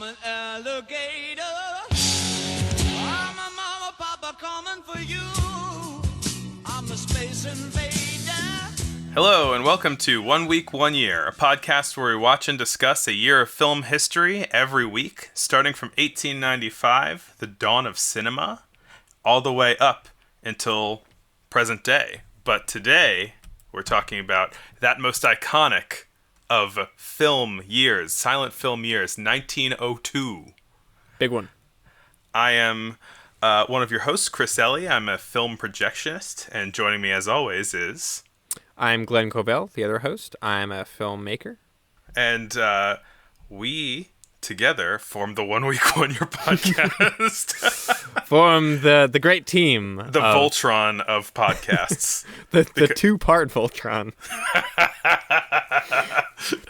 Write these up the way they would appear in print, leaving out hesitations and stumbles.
an alligator. I'm a mama, papa coming for you. I'm a space invader. Hello, and welcome to 1 Week, 1 Year, a podcast where we watch and discuss a year of film history every week, starting from 1895, the dawn of cinema, all the way up until present day. But today, we're talking about that most iconic of film years, silent film years, 1902. Big one. I am one of your hosts, Chris Ellie. I'm a film projectionist, and joining me as always is... I'm Glenn Covell, the other host. I'm a filmmaker. And we together formed the 1 Week, 1 Year podcast. Form the great team. The Voltron of podcasts. the two-part Voltron.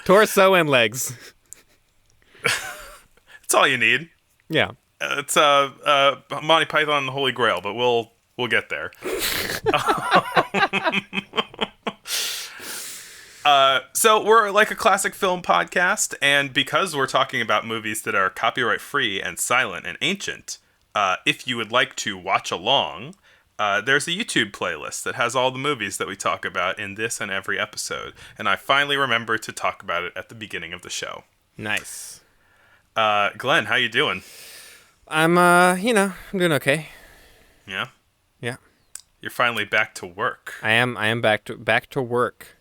Torso and legs. That's all you need. Yeah. It's Monty Python and the Holy Grail, but we'll get there. So we're like a classic film podcast, and because we're talking about movies that are copyright-free and silent and ancient, if you would like to watch along, there's a YouTube playlist that has all the movies that we talk about in this and every episode, and I finally remembered to talk about it at the beginning of the show. Nice. Glenn, how you doing? I'm, I'm doing okay. Yeah? Yeah. You're finally back to work. I am back to work.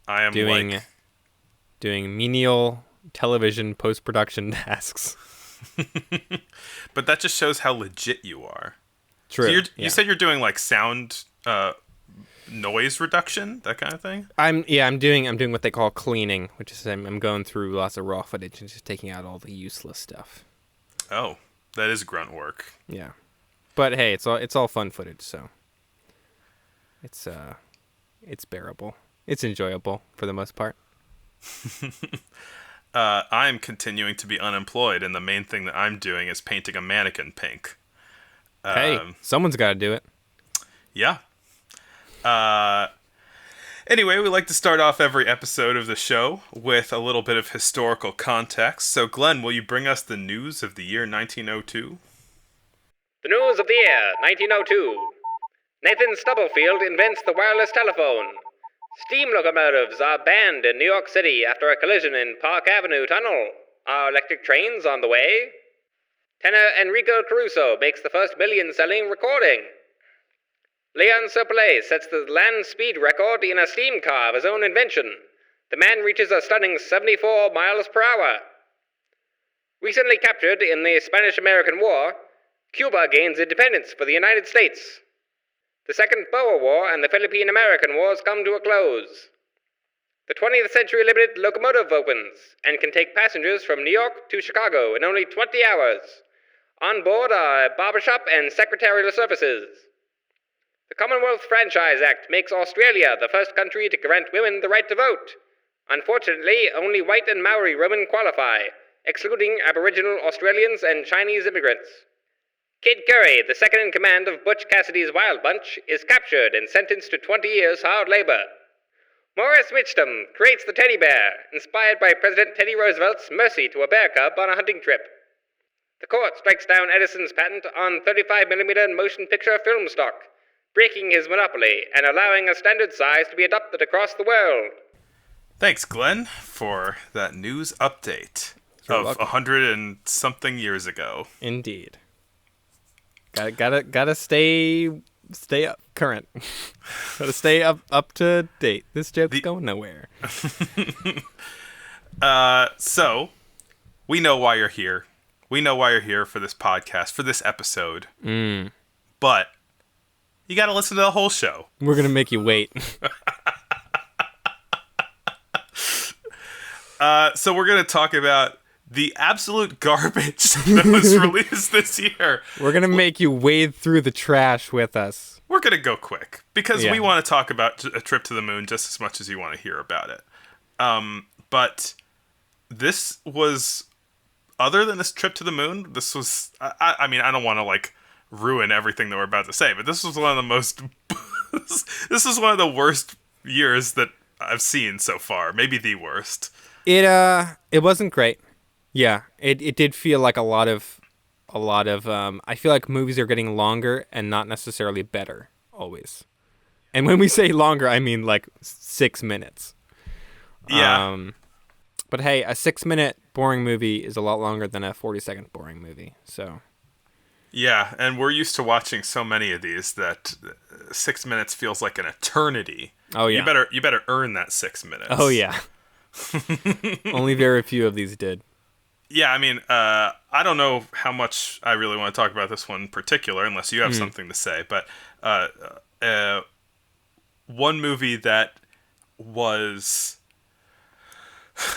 I am doing menial television post-production tasks. But that just shows how legit you are. True. So you said you're doing like sound noise reduction, that kind of thing? I'm doing what they call cleaning, which is I'm going through lots of raw footage and just taking out all the useless stuff. Oh, that is grunt work. Yeah. But hey, it's all fun footage, so it's bearable. It's enjoyable for the most part. I'm continuing to be unemployed, and the main thing that I'm doing is painting a mannequin pink. Hey, someone's got to do it. Yeah. Anyway, we like to start off every episode of the show with a little bit of historical context. So, Glenn, will you bring us the news of the year 1902? The news of the year, 1902. Nathan Stubblefield invents the wireless telephone. Steam locomotives are banned in New York City after a collision in Park Avenue Tunnel. Are electric trains on the way? Tenor Enrico Caruso makes the first million-selling recording. Leon Sopelay sets the land speed record in a steam car of his own invention. The man reaches a stunning 74 miles per hour. Recently captured in the Spanish-American War, Cuba gains independence for the United States. The Second Boer War and the Philippine-American Wars come to a close. The 20th Century Limited locomotive opens and can take passengers from New York to Chicago in only 20 hours. On board are a barbershop and secretarial services. The Commonwealth Franchise Act makes Australia the first country to grant women the right to vote. Unfortunately, only white and Maori women qualify, excluding Aboriginal Australians and Chinese immigrants. Kid Curry, the second in command of Butch Cassidy's Wild Bunch, is captured and sentenced to 20 years hard labor. Morris Mitchum creates the teddy bear, inspired by President Teddy Roosevelt's mercy to a bear cub on a hunting trip. The court strikes down Edison's patent on 35mm motion picture film stock, breaking his monopoly and allowing a standard size to be adopted across the world. Thanks, Glenn, for that news update You're of welcome. 100 and something years ago. Indeed. Gotta stay up current. Gotta stay up to date. This joke's going nowhere. So, we know why you're here. We know why you're here for this podcast, for this episode. But you gotta listen to the whole show. We're gonna make you wait. So we're gonna talk about the absolute garbage that was released this year. We're gonna make you wade through the trash with us. We're gonna go quick because Yeah. we want to talk about A Trip to the Moon just as much as you want to hear about it. But this was, other than this trip to the moon, this was, I mean, I don't want to like ruin everything that we're about to say, but this was one of the most, this is one of the worst years that I've seen so far. Maybe the worst. It wasn't great. Yeah, it did feel like a lot of I feel like movies are getting longer and not necessarily better always. And when we say longer, I mean like 6 minutes. Yeah. But hey, a 6-minute boring movie is a lot longer than a 40-second boring movie. So Yeah, and we're used to watching so many of these that 6 minutes feels like an eternity. oh yeah, You better earn that 6 minutes. oh yeah. Only very few of these did. Yeah, I mean, I don't know how much I really want to talk about this one in particular, unless you have something to say. But one movie that was,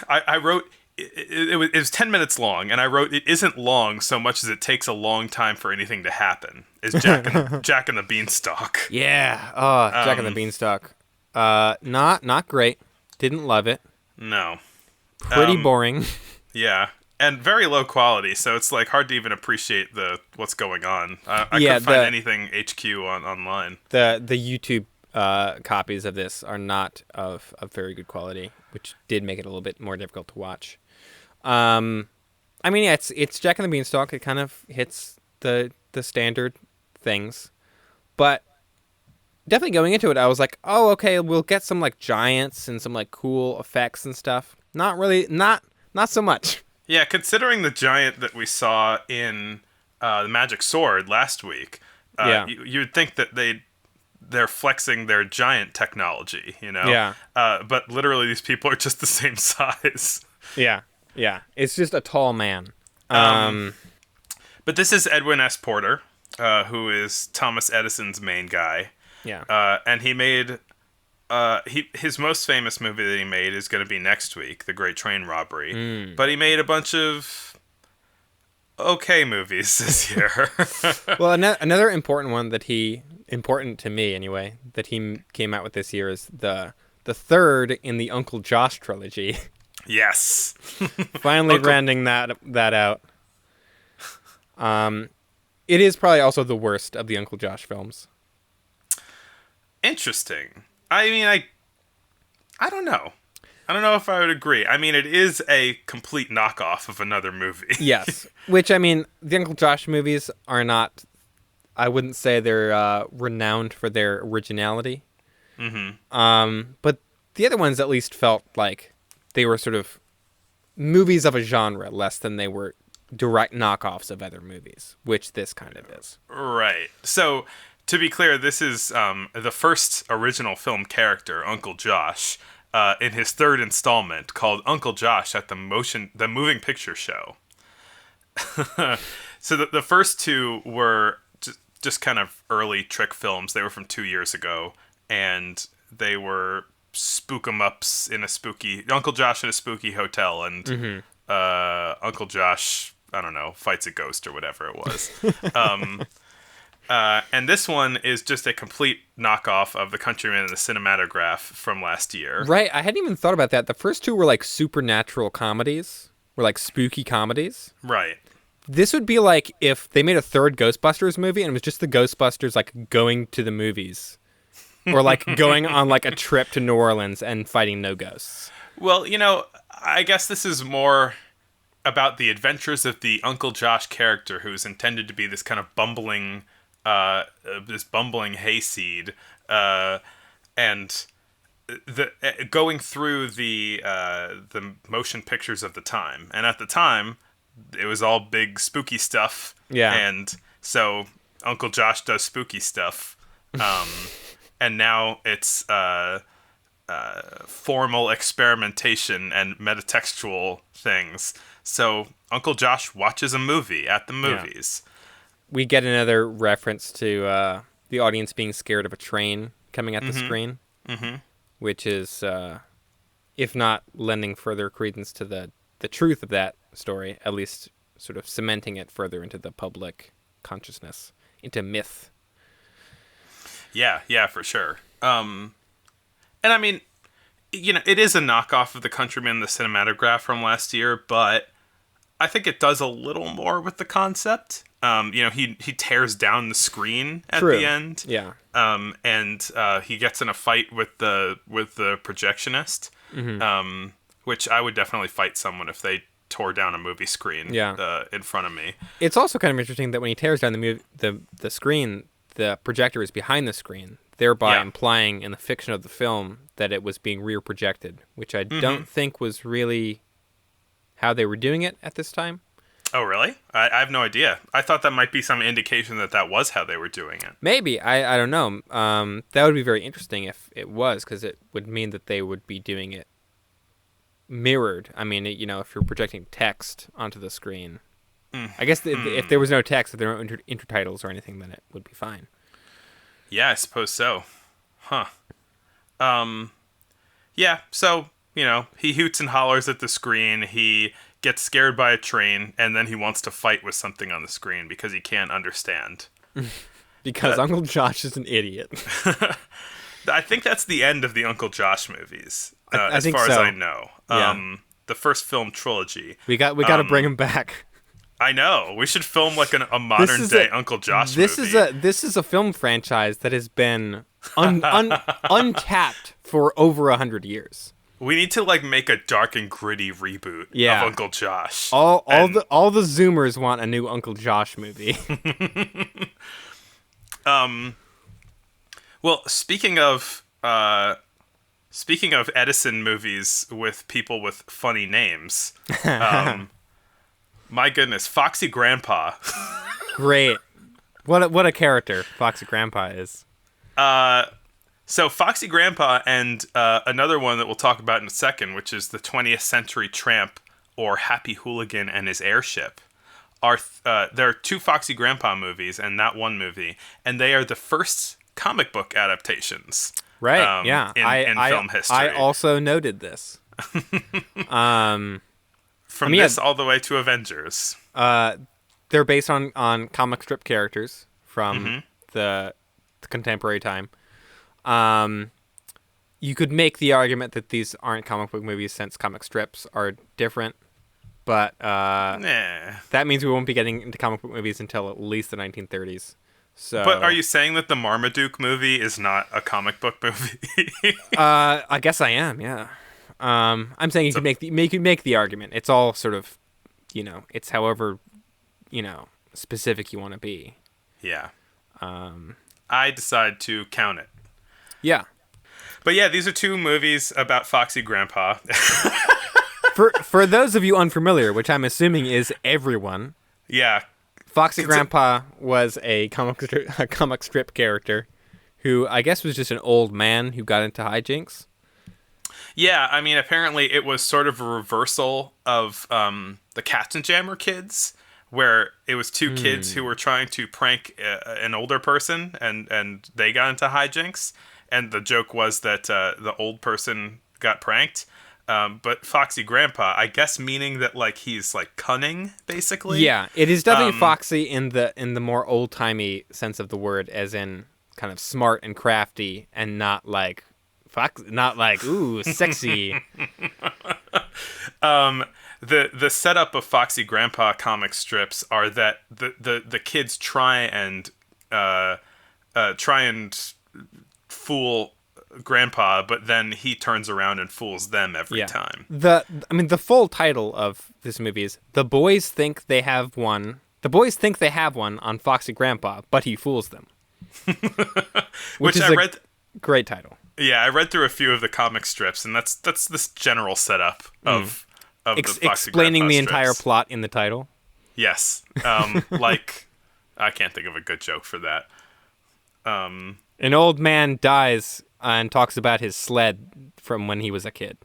I wrote. It was 10 minutes long, and I wrote, it isn't long so much as it takes a long time for anything to happen, is Jack and the Beanstalk. Yeah. Oh, Jack and the Beanstalk. Not great. Didn't love it. No. Pretty boring. Yeah. And very low quality, so it's like hard to even appreciate what's going on. I couldn't find anything HQ online. The YouTube copies of this are not of very good quality, which did make it a little bit more difficult to watch. I mean, yeah, it's Jack and the Beanstalk. It kind of hits the standard things, but definitely going into it, I was like, oh, okay, we'll get some like giants and some like cool effects and stuff. Not really, not so much. Yeah, considering the giant that we saw in the Magic Sword last week, you'd think that they're flexing their giant technology, you know? Yeah. But literally, these people are just the same size. Yeah. It's just a tall man. But this is Edwin S. Porter, who is Thomas Edison's main guy. Yeah. And he made his most famous movie that he made is going to be next week, The Great Train Robbery. But he made a bunch of okay movies this year. Well, another important one important to me anyway, that he came out with this year is the third in the Uncle Josh trilogy. Yes. Finally rounding that out. It is probably also the worst of the Uncle Josh films. Interesting. I mean, I don't know. I don't know if I would agree. I mean, it is a complete knockoff of another movie. Yes. Which, I mean, the Uncle Josh movies are not, I wouldn't say they're renowned for their originality. Mm-hmm. But the other ones at least felt like they were sort of movies of a genre less than they were direct knockoffs of other movies, which this kind of is. Right. So, to be clear, this is the first original film character, Uncle Josh, in his third installment called Uncle Josh at the Moving Picture Show. So the first two were just kind of early trick films. They were from 2 years ago, and they were spook 'em ups in Uncle Josh in a spooky hotel, and Uncle Josh, I don't know, fights a ghost or whatever it was. And this one is just a complete knockoff of The Countryman and the Cinematograph from last year. Right, I hadn't even thought about that. The first two were like supernatural comedies, were like spooky comedies. Right. This would be like if they made a third Ghostbusters movie and it was just the Ghostbusters like going to the movies. Or like going on like a trip to New Orleans and fighting no ghosts. Well, you know, I guess this is more about the adventures of the Uncle Josh character, who's intended to be this kind of bumbling hayseed, and going through the motion pictures of the time. And at the time, it was all big spooky stuff. Yeah. And so Uncle Josh does spooky stuff. And now it's formal experimentation and metatextual things. So Uncle Josh watches a movie at the movies. Yeah. We get another reference to the audience being scared of a train coming at the screen, which is, if not lending further credence to the truth of that story, at least sort of cementing it further into the public consciousness, into myth. Yeah, for sure. And I mean, you know, it is a knockoff of The Countryman and the Cinematograph from last year, but I think it does a little more with the concept. You know, he tears down the screen at the end. Yeah. And he gets in a fight with the projectionist, which I would definitely fight someone if they tore down a movie screen in front of me. It's also kind of interesting that when he tears down the screen, the projector is behind the screen, thereby implying in the fiction of the film that it was being rear projected, which I don't think was really how they were doing it at this time. Oh, really? I have no idea. I thought that might be some indication that was how they were doing it. Maybe. I don't know. That would be very interesting if it was, because it would mean that they would be doing it mirrored. I mean, if you're projecting text onto the screen. I guess if there was no text, if there were no intertitles or anything, then it would be fine. Yeah, I suppose so. Huh. Yeah, so, he hoots and hollers at the screen. He gets scared by a train, and then he wants to fight with something on the screen because he can't understand. Because Uncle Josh is an idiot. I think that's the end of the Uncle Josh movies, I as think far as so. I know. Yeah. The first film trilogy. We got to bring him back. I know. We should film like a modern day Uncle Josh movie. This is a film franchise that has been untapped for over 100 years. We need to make a dark and gritty reboot of Uncle Josh. All the Zoomers want a new Uncle Josh movie. Well, speaking of Edison movies with people with funny names, my goodness, Foxy Grandpa. Great. What a character Foxy Grandpa is. So Foxy Grandpa and another one that we'll talk about in a second, which is the 20th Century Tramp, or Happy Hooligan and His Airship, there are two Foxy Grandpa movies and that one movie, and they are the first comic book adaptations. Right, in film history. I also noted this. From this all the way to Avengers. They're based on comic strip characters from the contemporary time. You could make the argument that these aren't comic book movies since comic strips are different, but that means we won't be getting into comic book movies until at least the 1930s. So, but are you saying that the Marmaduke movie is not a comic book movie? I guess I am. Yeah. I'm saying you could make the argument. It's all sort of, it's however, specific you want to be. Yeah. I decide to count it. Yeah. But yeah, these are two movies about Foxy Grandpa. For those of you unfamiliar, which I'm assuming is everyone. Yeah. Foxy Grandpa was a comic strip character who I guess was just an old man who got into hijinks. Yeah, I mean, apparently it was sort of a reversal of the Katzenjammer Kids, where it was two kids who were trying to prank an older person, and they got into hijinks. And the joke was that the old person got pranked. But Foxy Grandpa, I guess, meaning that he's cunning, basically. Yeah, it is definitely Foxy in the more old timey sense of the word, as in kind of smart and crafty, and not ooh, sexy. The setup of Foxy Grandpa comic strips are that the kids try and fool Grandpa, but then he turns around and fools them every time. The full title of this movie is "The Boys Think They Have One." The boys think they have one on Foxy Grandpa, but he fools them. Which is great title. Yeah, I read through a few of the comic strips, and that's this general setup of the Foxy explaining Grandpa the strips. entire plot in the title. Yes, I can't think of a good joke for that. An old man dies and talks about his sled from when he was a kid.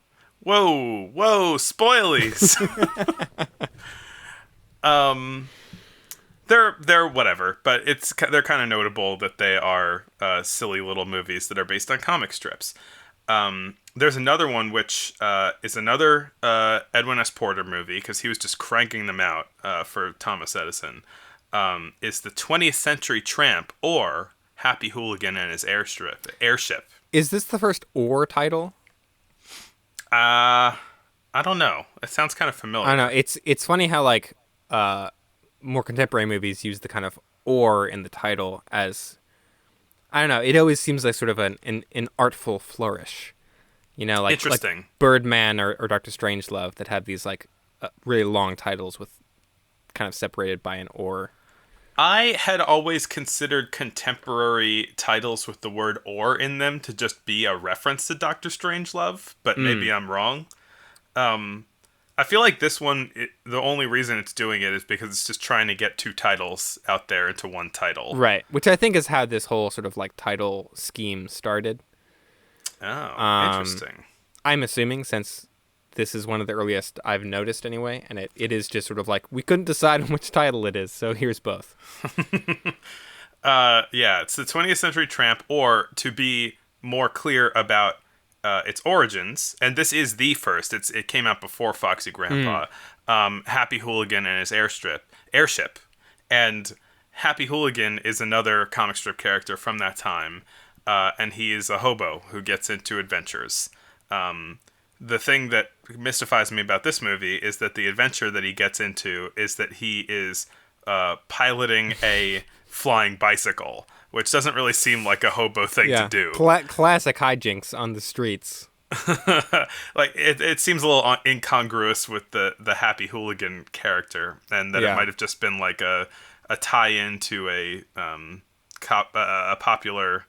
Whoa, spoilies. They're whatever, but they're kind of notable that they are silly little movies that are based on comic strips. There's another one which is another Edwin S. Porter movie, because he was just cranking them out for Thomas Edison. Is the 20th Century Tramp, or Happy Hooligan and His Airship. Is this the first "or" title? I don't know. It sounds kind of familiar. I don't know. It's funny how more contemporary movies use the kind of "or" in the title as, I don't know. It always seems like sort of an artful flourish. Interesting. Like Birdman or Dr. Strangelove that have these really long titles with kind of separated by an or. I had always considered contemporary titles with the word "or" in them to just be a reference to Doctor Strangelove, but maybe I'm wrong. I feel like this one, the only reason it's doing it is because it's just trying to get two titles out there into one title. Right, which I think is how this whole sort of like title scheme started. Oh, interesting. I'm assuming, since this is one of the earliest I've noticed anyway, and it is just sort of like, we couldn't decide on which title it is, so here's both. Yeah, it's the 20th Century Tramp, or to be more clear about its origins, and this is the first, it came out before Foxy Grandpa, Happy Hooligan and his Airship. And Happy Hooligan is another comic strip character from that time, and he is a hobo who gets into adventures. The thing that mystifies me about this movie is that the adventure that he gets into is that he is piloting a flying bicycle, which doesn't really seem like a hobo thing to do. Classic hijinks on the streets. Like it seems a little incongruous with the Happy Hooligan character, and that it might have just been like a tie-in to a popular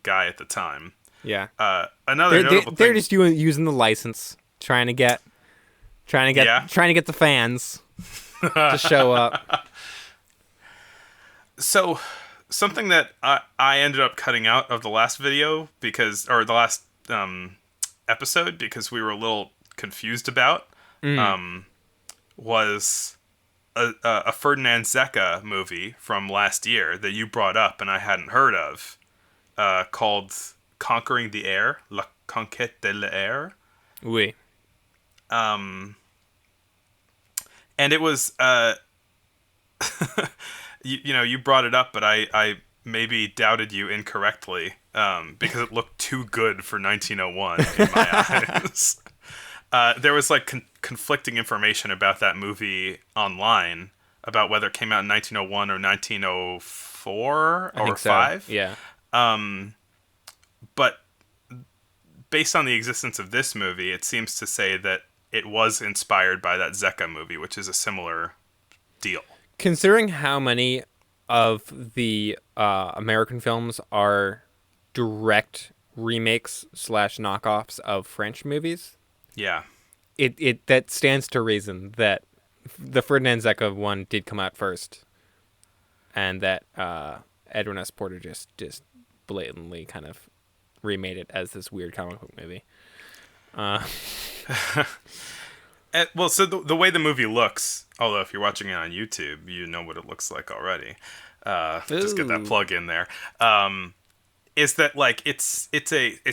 guy at the time. Yeah. Another notable thing. They're just using the license, trying to get the fans to show up. So, something that I ended up cutting out of the last video the last episode because we were a little confused about was a Ferdinand Zecca movie from last year that you brought up and I hadn't heard of, called Conquering the Air, La Conquête de l'Air. Oui. And it was, you brought it up, but I maybe doubted you incorrectly, because it looked too good for 1901 in my eyes. There was like conflicting information about that movie online about whether it came out in 1901 or 1904 or 5. So. Yeah. But based on the existence of this movie, it seems to say that it was inspired by that Zecca movie, which is a similar deal. Considering how many of the American films are direct remakes / knockoffs of French movies, yeah, it that stands to reason that the Ferdinand Zecca one did come out first, and that Edwin S. Porter just blatantly kind of remade it as this weird comic book movie. Well, so the way the movie looks, although if you're watching it on YouTube, you know what it looks like already. Just get that plug in there. Is that like it's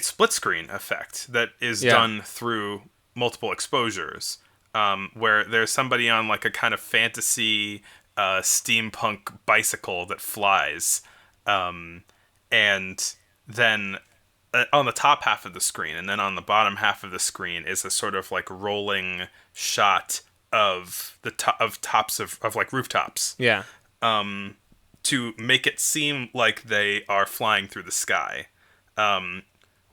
split screen effect that is done through multiple exposures, where there's somebody on like a kind of fantasy steampunk bicycle that flies, and then on the top half of the screen, and then on the bottom half of the screen is a sort of like rolling shot of the tops of like rooftops. Yeah. To make it seem like they are flying through the sky,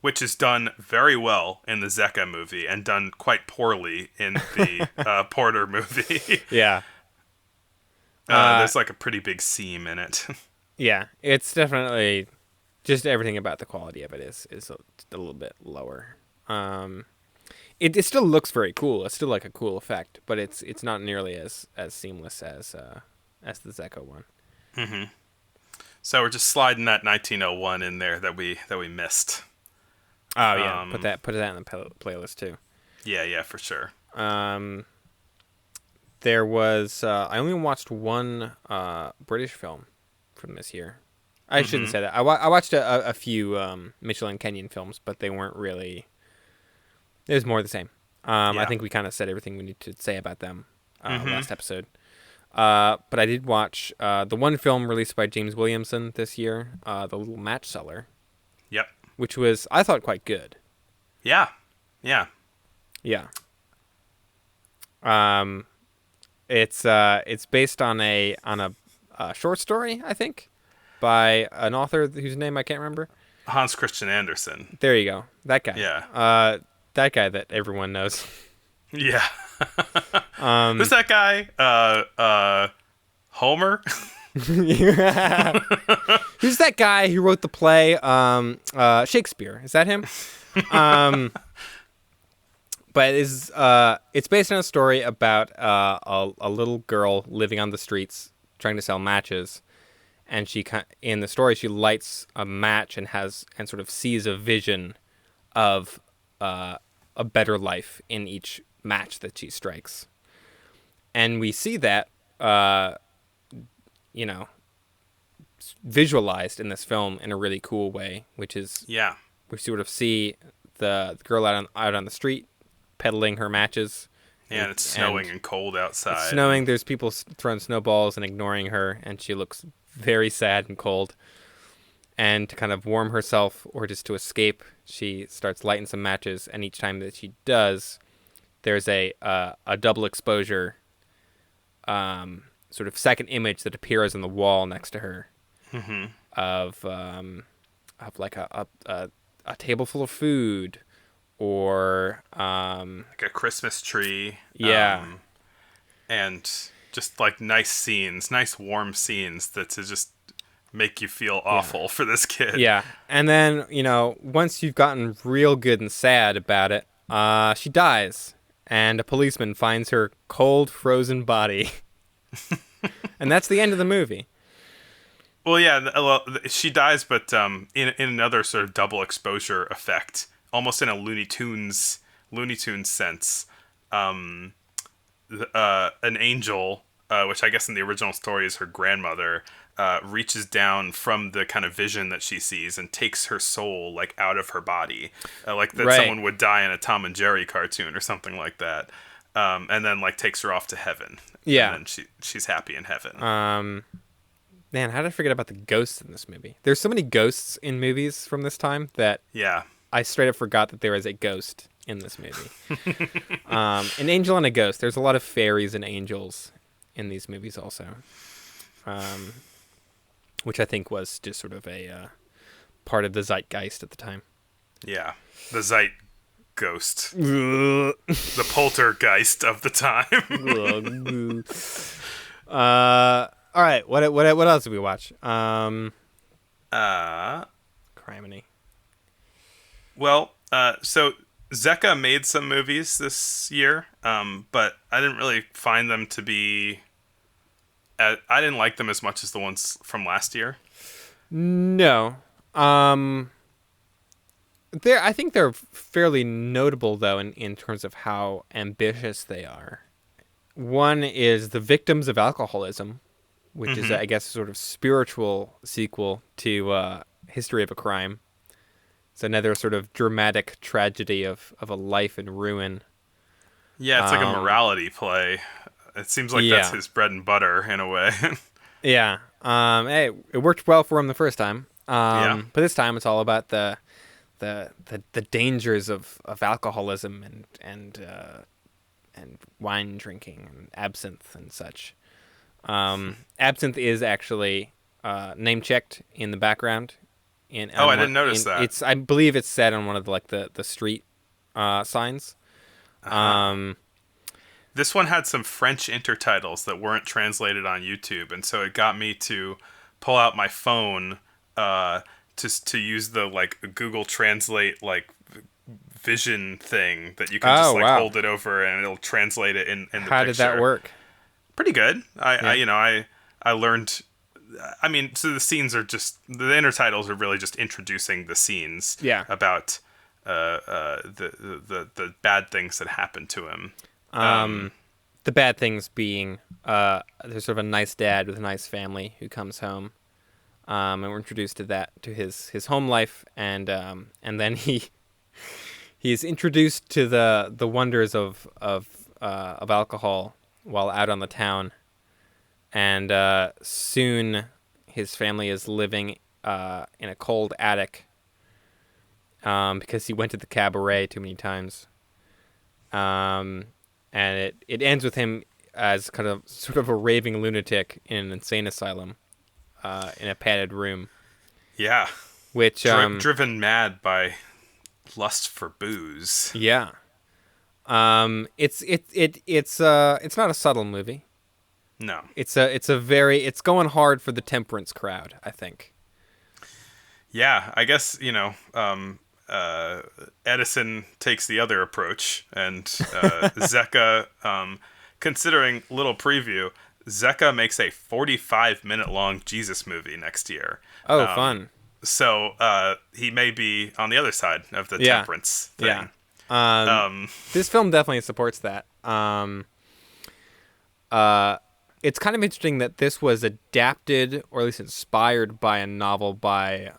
which is done very well in the Zecca movie and done quite poorly in the Porter movie. Yeah. There's like a pretty big seam in it. Yeah, it's definitely just everything about the quality of it is a little bit lower. It still looks very cool. It's still like a cool effect, but it's not nearly as seamless as the Zecca one. Mm-hmm. So we're just sliding that 1901 in there that we missed. Oh yeah, put that in the playlist too. Yeah, for sure. There was I only watched one British film from this year. I shouldn't say that. I watched a few Michelin Kenyan films, but they weren't really. It was more the same. I think we kind of said everything we need to say about them last episode. But I did watch the one film released by James Williamson this year, The Little Match Seller. Yep. Which was, I thought, quite good. Yeah. It's based on a short story, I think, by an author whose name I can't remember. Hans Christian Andersen. There you go. That guy. Yeah. That guy that everyone knows. Yeah. Who's that guy? Homer? Who's that guy who wrote the play Shakespeare? Is that him? But it's based on a story about a little girl living on the streets trying to sell matches, and in the story she lights a match and sort of sees a vision of a better life in each match that she strikes, and we see that visualized in this film in a really cool way, which is we sort of see the girl out on the street peddling her matches. Yeah, and it's snowing and cold outside. It's snowing. There's people throwing snowballs and ignoring her, and she looks very sad and cold. And to kind of warm herself or just to escape, she starts lighting some matches, and each time that she does, there's a double exposure sort of second image that appears on the wall next to her of like a table full of food, or like a Christmas tree. Yeah. And just like nice warm scenes that to just make you feel awful for this kid. Yeah. And then, once you've gotten real good and sad about it, she dies, and a policeman finds her cold, frozen body. And that's the end of the movie. Well, yeah, she dies, but in another sort of double exposure effect, almost in a Looney Tunes sense. An angel, which I guess in the original story is her grandmother, reaches down from the kind of vision that she sees and takes her soul like out of her body, like that someone would die in a Tom and Jerry cartoon or something like that, and then like takes her off to heaven. Yeah, and then she's happy in heaven. Man, how did I forget about the ghosts in this movie? There's so many ghosts in movies from this time that I straight up forgot that there is a ghost in this movie. An angel and a ghost. There's a lot of fairies and angels in these movies also, which I think was just sort of a part of the zeitgeist at the time. Yeah. The zeitgeist. The poltergeist of the time. All right, what else did we watch? Criminy. Well, so Zeka made some movies this year, but I didn't really find them to be... I didn't like them as much as the ones from last year. No. I think they're fairly notable, though, in terms of how ambitious they are. One is The Victims of Alcoholism, which is, I guess, a sort of spiritual sequel to History of a Crime. It's another sort of dramatic tragedy of a life in ruin. Yeah, it's like a morality play. It seems like that's his bread and butter in a way. Yeah. Hey, it worked well for him the first time. But this time it's all about the dangers of alcoholism and wine drinking and absinthe and such. Absinthe is actually name checked in the background. I didn't notice that. I believe it's said on one of the street signs. This one had some French intertitles that weren't translated on YouTube, and so it got me to pull out my phone to use the Google Translate vision thing that you can hold it over and it'll translate it in the picture. How did that work? Pretty good. I learned. I mean, so the scenes are just the intertitles are really just introducing the scenes. Yeah. About the bad things that happened to him. The bad things being there's sort of a nice dad with a nice family who comes home, and we're introduced to his home life, and then he's introduced to the wonders of alcohol while out on the town, and soon his family is living in a cold attic because he went to the cabaret too many times. And it ends with him as kind of sort of a raving lunatic in an insane asylum, in a padded room. Yeah. Which driven mad by lust for booze. Yeah. It's not a subtle movie. No. It's going hard for the temperance crowd, I think. Yeah, I guess, Edison takes the other approach, and Zecca, considering little preview, Zecca makes a 45-minute long Jesus movie next year. Oh, fun. So he may be on the other side of the temperance thing. Yeah. This film definitely supports that. It's kind of interesting that this was adapted, or at least inspired by a novel by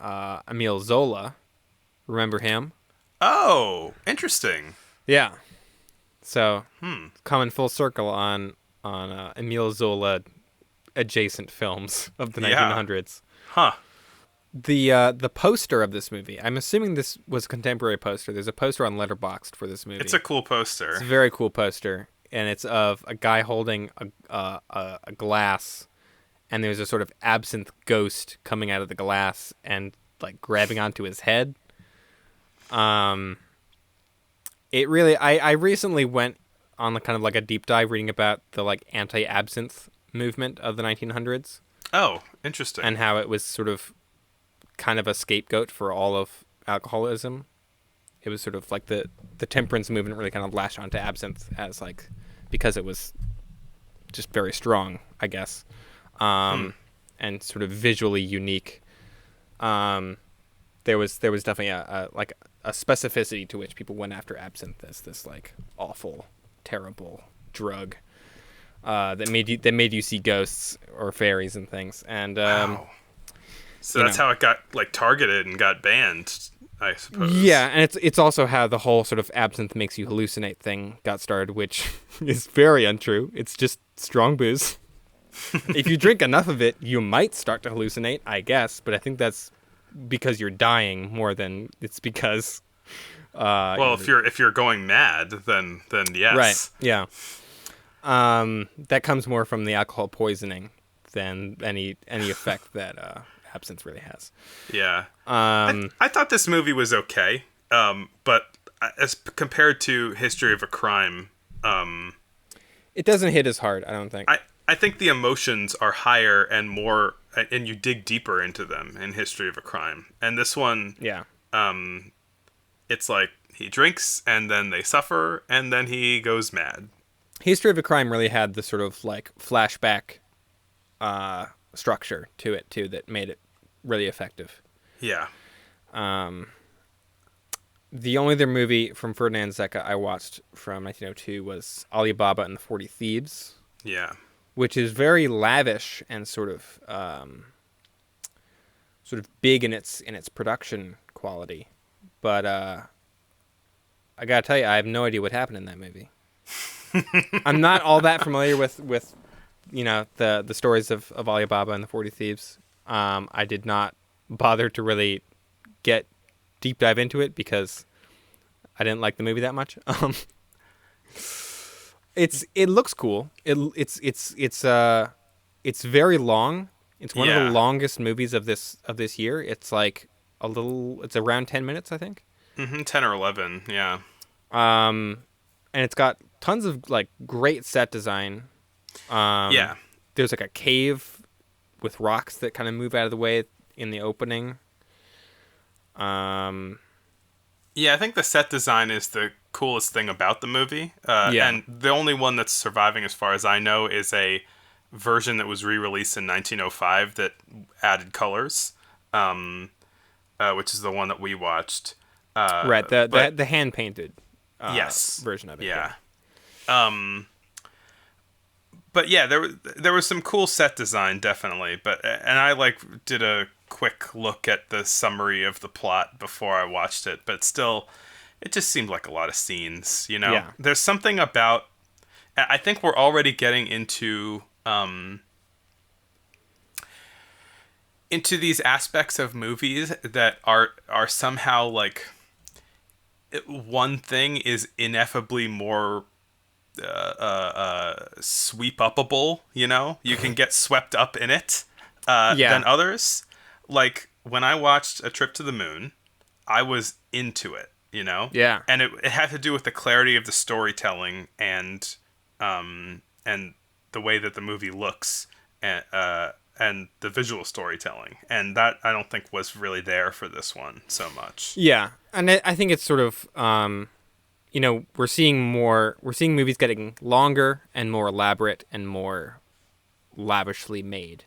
Emile Zola. Remember him? Oh, interesting. Yeah. So, coming full circle on Emile Zola adjacent films of the 1900s. Huh. The poster of this movie, I'm assuming this was a contemporary poster. There's a poster on Letterboxd for this movie. It's a cool poster. It's a very cool poster. And it's of a guy holding a glass, and there's a sort of absinthe ghost coming out of the glass and like grabbing onto his head. It really, I recently went on kind of like a deep dive reading about the like anti-absinthe movement of the 1900s. Oh, interesting. And how it was sort of kind of a scapegoat for all of alcoholism. It was sort of like the temperance movement really kind of latched onto absinthe as like, because it was just very strong, I guess, and sort of visually unique. There was definitely a specificity to which people went after absinthe as this like awful, terrible drug that made you see ghosts or fairies and things. And wow. So that's how it got like targeted and got banned, I suppose. Yeah, and it's also how the whole sort of absinthe makes you hallucinate thing got started, which is very untrue. It's just strong booze. If you drink enough of it, you might start to hallucinate, I guess, but I think that's because you're dying more than it's because well, if you're going mad, then yes. Right. Yeah. That comes more from the alcohol poisoning than any effect that absinthe really has. Yeah. I thought this movie was okay, but as compared to History of a Crime, it doesn't hit as hard, I don't think. I think the emotions are higher and more, and you dig deeper into them in History of a Crime. And this one, it's like he drinks and then they suffer and then he goes mad. History of a Crime really had the sort of like flashback structure to it too that made it really effective. Yeah. The only other movie from Ferdinand Zecca I watched from 1902 was Alibaba and the 40 Thieves. Yeah. Which is very lavish and sort of big in its production quality. But I gotta tell you, I have no idea what happened in that movie. I'm not all that familiar with the stories of Alibaba and the 40 Thieves. I did not bother to really get deep dive into it because I didn't like the movie that much. It looks cool. It's very long. It's one of the longest movies of this year. It's like it's around 10 minutes, I think. 10 or 11, yeah. And it's got tons of like great set design. Yeah. There's like a cave with rocks that kind of move out of the way in the opening. Yeah, I think the set design is the coolest thing about the movie. And the only one that's surviving, as far as I know, is a version that was re-released in 1905 that added colors, which is the one that we watched. Right, the hand-painted version of it. Yeah. But yeah, there was some cool set design, definitely. And I did a quick look at the summary of the plot before I watched it, but still, it just seemed like a lot of scenes. Yeah. There's something about. I think we're already getting into these aspects of movies that are somehow like one thing is ineffably more sweep upable, you can get swept up in it than others. Like when I watched A Trip to the Moon, I was into it. you know? Yeah. And it had to do with the clarity of the storytelling and the way that the movie looks and the visual storytelling. And that, I don't think, was really there for this one so much. Yeah. And I think it's sort of, we're seeing movies getting longer and more elaborate and more lavishly made.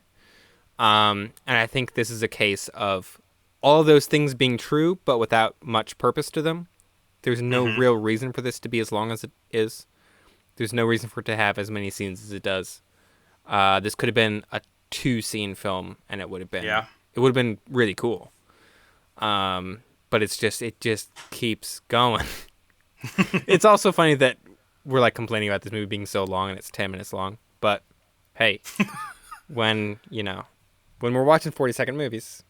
And I think this is a case of all of those things being true, but without much purpose to them. There's no real reason for this to be as long as it is. There's no reason for it to have as many scenes as it does. This could have been a 2-scene film, and it would have been really cool. But it just keeps going. It's also funny that we're like complaining about this movie being so long, and it's 10 minutes long. But hey, when we're watching 40-second movies.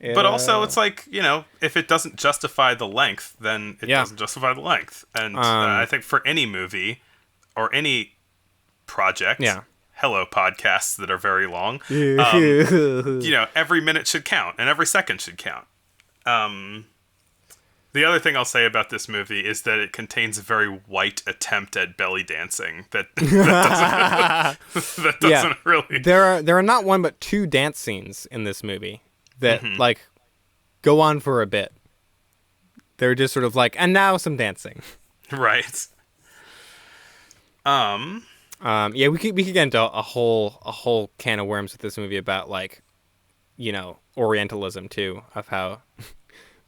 But also, it's like, if it doesn't justify the length, then it doesn't justify the length. And I think for any movie or any project, hello, podcasts that are very long, every minute should count and every second should count. The other thing I'll say about this movie is that it contains a very white attempt at belly dancing that doesn't really... There are not one but 2 dance scenes in this movie that go on for a bit. They're just sort of like, and now some dancing. Right. We could get into a whole can of worms with this movie about Orientalism too, of how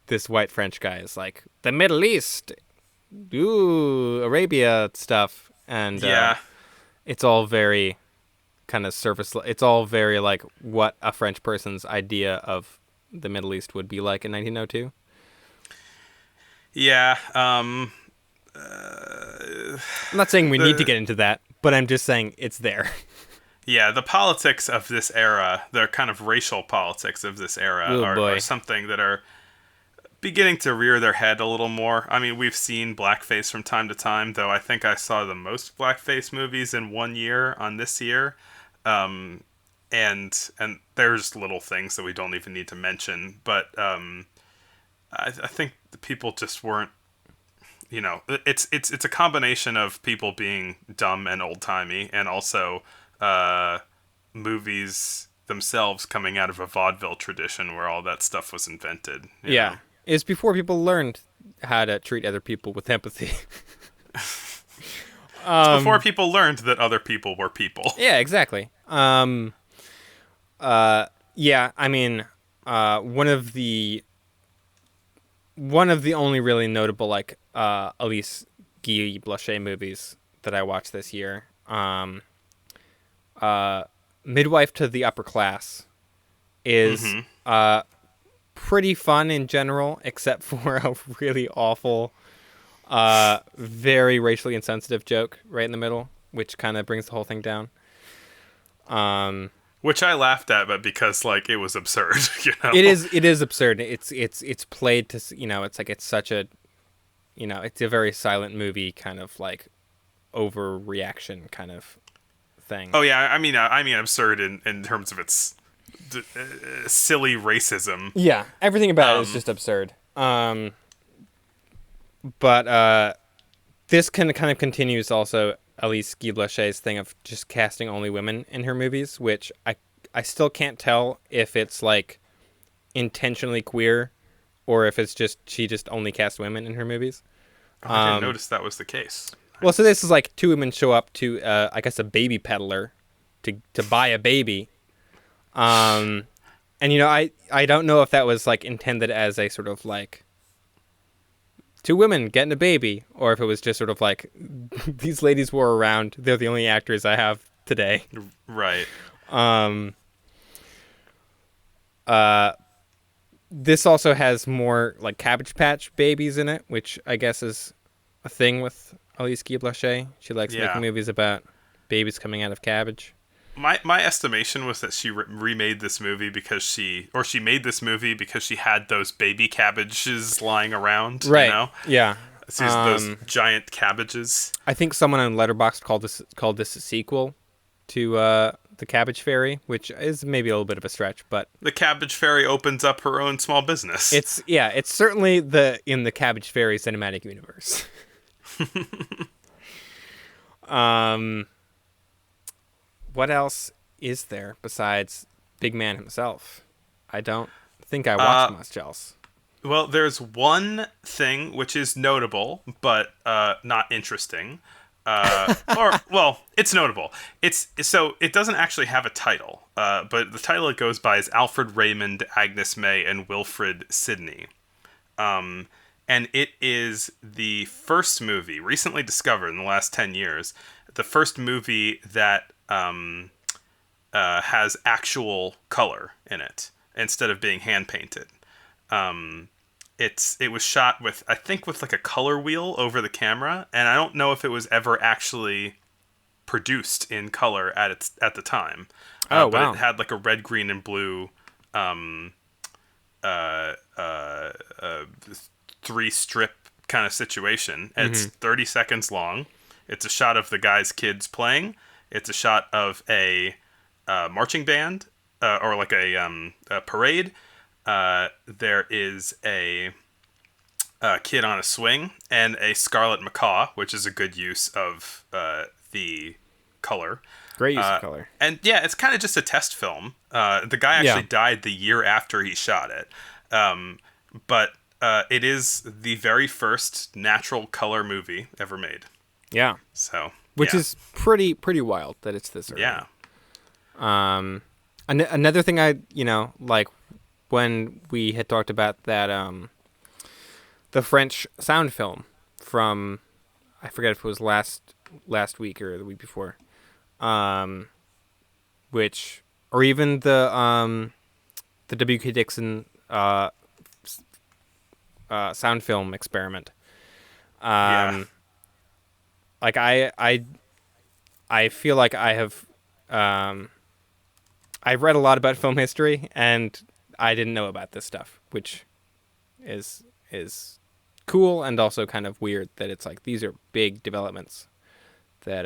this white French guy is like the Middle East, Arabia stuff, and it's all very kind of surface. It's all very like what a French person's idea of the Middle East would be like in 1902. Yeah. I'm not saying we need to get into that, but I'm just saying it's there. Yeah, the politics of this era, the kind of racial politics of this era are something that are beginning to rear their head a little more. I mean, we've seen blackface from time to time, though I think I saw the most blackface movies in 1 year on this year. And there's little things that we don't even need to mention, but I think the people just weren't, it's a combination of people being dumb and old-timey, and also movies themselves coming out of a vaudeville tradition where all that stuff was invented. You know? It's before people learned how to treat other people with empathy. Before people learned that other people were people. Yeah, exactly. I mean, one of the only really notable Alice Guy Blaché movies that I watched this year, Midwife to the Upper Class, is pretty fun in general, except for a really awful, very racially insensitive joke right in the middle, which kind of brings the whole thing down. Which I laughed at, but because it was absurd, It is absurd. It's played to, it's such a, it's a very silent movie kind of overreaction kind of thing. Oh yeah, I mean absurd in terms of its silly racism. Yeah, everything about it is just absurd. But this kind of continues also Alice Guy Blaché's thing of just casting only women in her movies, which I still can't tell if it's intentionally queer or if it's just she just only casts women in her movies. I didn't notice that was the case. Well, so this is 2 women show up to I guess a baby peddler to buy a baby. And I don't know if that was intended as a sort of 2 women getting a baby, or if it was just sort of these ladies were around, they're the only actors I have today. Right. This also has more Cabbage Patch Babies in it, which I guess is a thing with Alice Guy Blaché. She likes making movies about babies coming out of cabbage. My estimation was that she remade this movie because she made this movie because she had those baby cabbages lying around. Right. Yeah. Those giant cabbages. I think someone on Letterboxd called this a sequel to the Cabbage Fairy, which is maybe a little bit of a stretch, but The Cabbage Fairy opens up her own small business. it's certainly in the Cabbage Fairy cinematic universe. What else is there besides Big Man himself? I don't think I watched much else. Well, there's one thing which is notable, but not interesting. It's notable. So it doesn't actually have a title, but the title it goes by is Alfred Raymond, Agnes May, and Wilfred Sidney. And it is the first movie, recently discovered in the last 10 years, the first movie that has actual color in it instead of being hand-painted. It was shot with like a color wheel over the camera, and I don't know if it was ever actually produced in color at the time. Wow. But it had like a red, green, and blue 3-strip kind of situation. It's 30 seconds long. It's a shot of the guy's kids playing. It's a shot of a marching band or like a parade. There is a kid on a swing and a scarlet macaw, which is a good use of the color. Great use of color. And yeah, it's kind of just a test film. The guy actually died the year after he shot it. But it is the very first natural color movie ever made. Yeah. So, which is pretty wild that it's this early. Yeah. Another thing like when we had talked about that the French sound film from, I forget if it was last week or the week before, which, or even the W.K. Dixon sound film experiment. Like I feel like I have I've read a lot about film history, and I didn't know about this stuff, which is cool and also kind of weird that it's like these are big developments that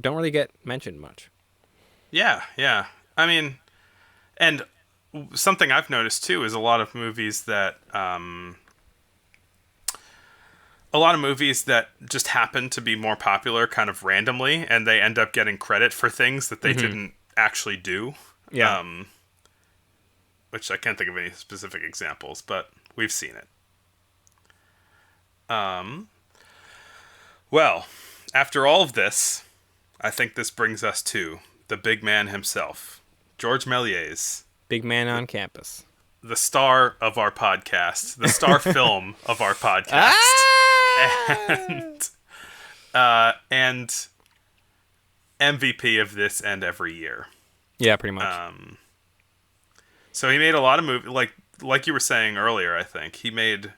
don't really get mentioned much. Yeah. I mean, and something I've noticed too is a lot of movies that just happen to be more popular kind of randomly, and they end up getting credit for things that they didn't actually do. Yeah. Which I can't think of any specific examples, but we've seen it. Well, after all of this, I think this brings us to the big man himself, George Méliès. Big man on campus. The star of our podcast, the star film of our podcast. And MVP of this and every year. Yeah, pretty much. So he made a lot of movies, like you were saying earlier. I think he made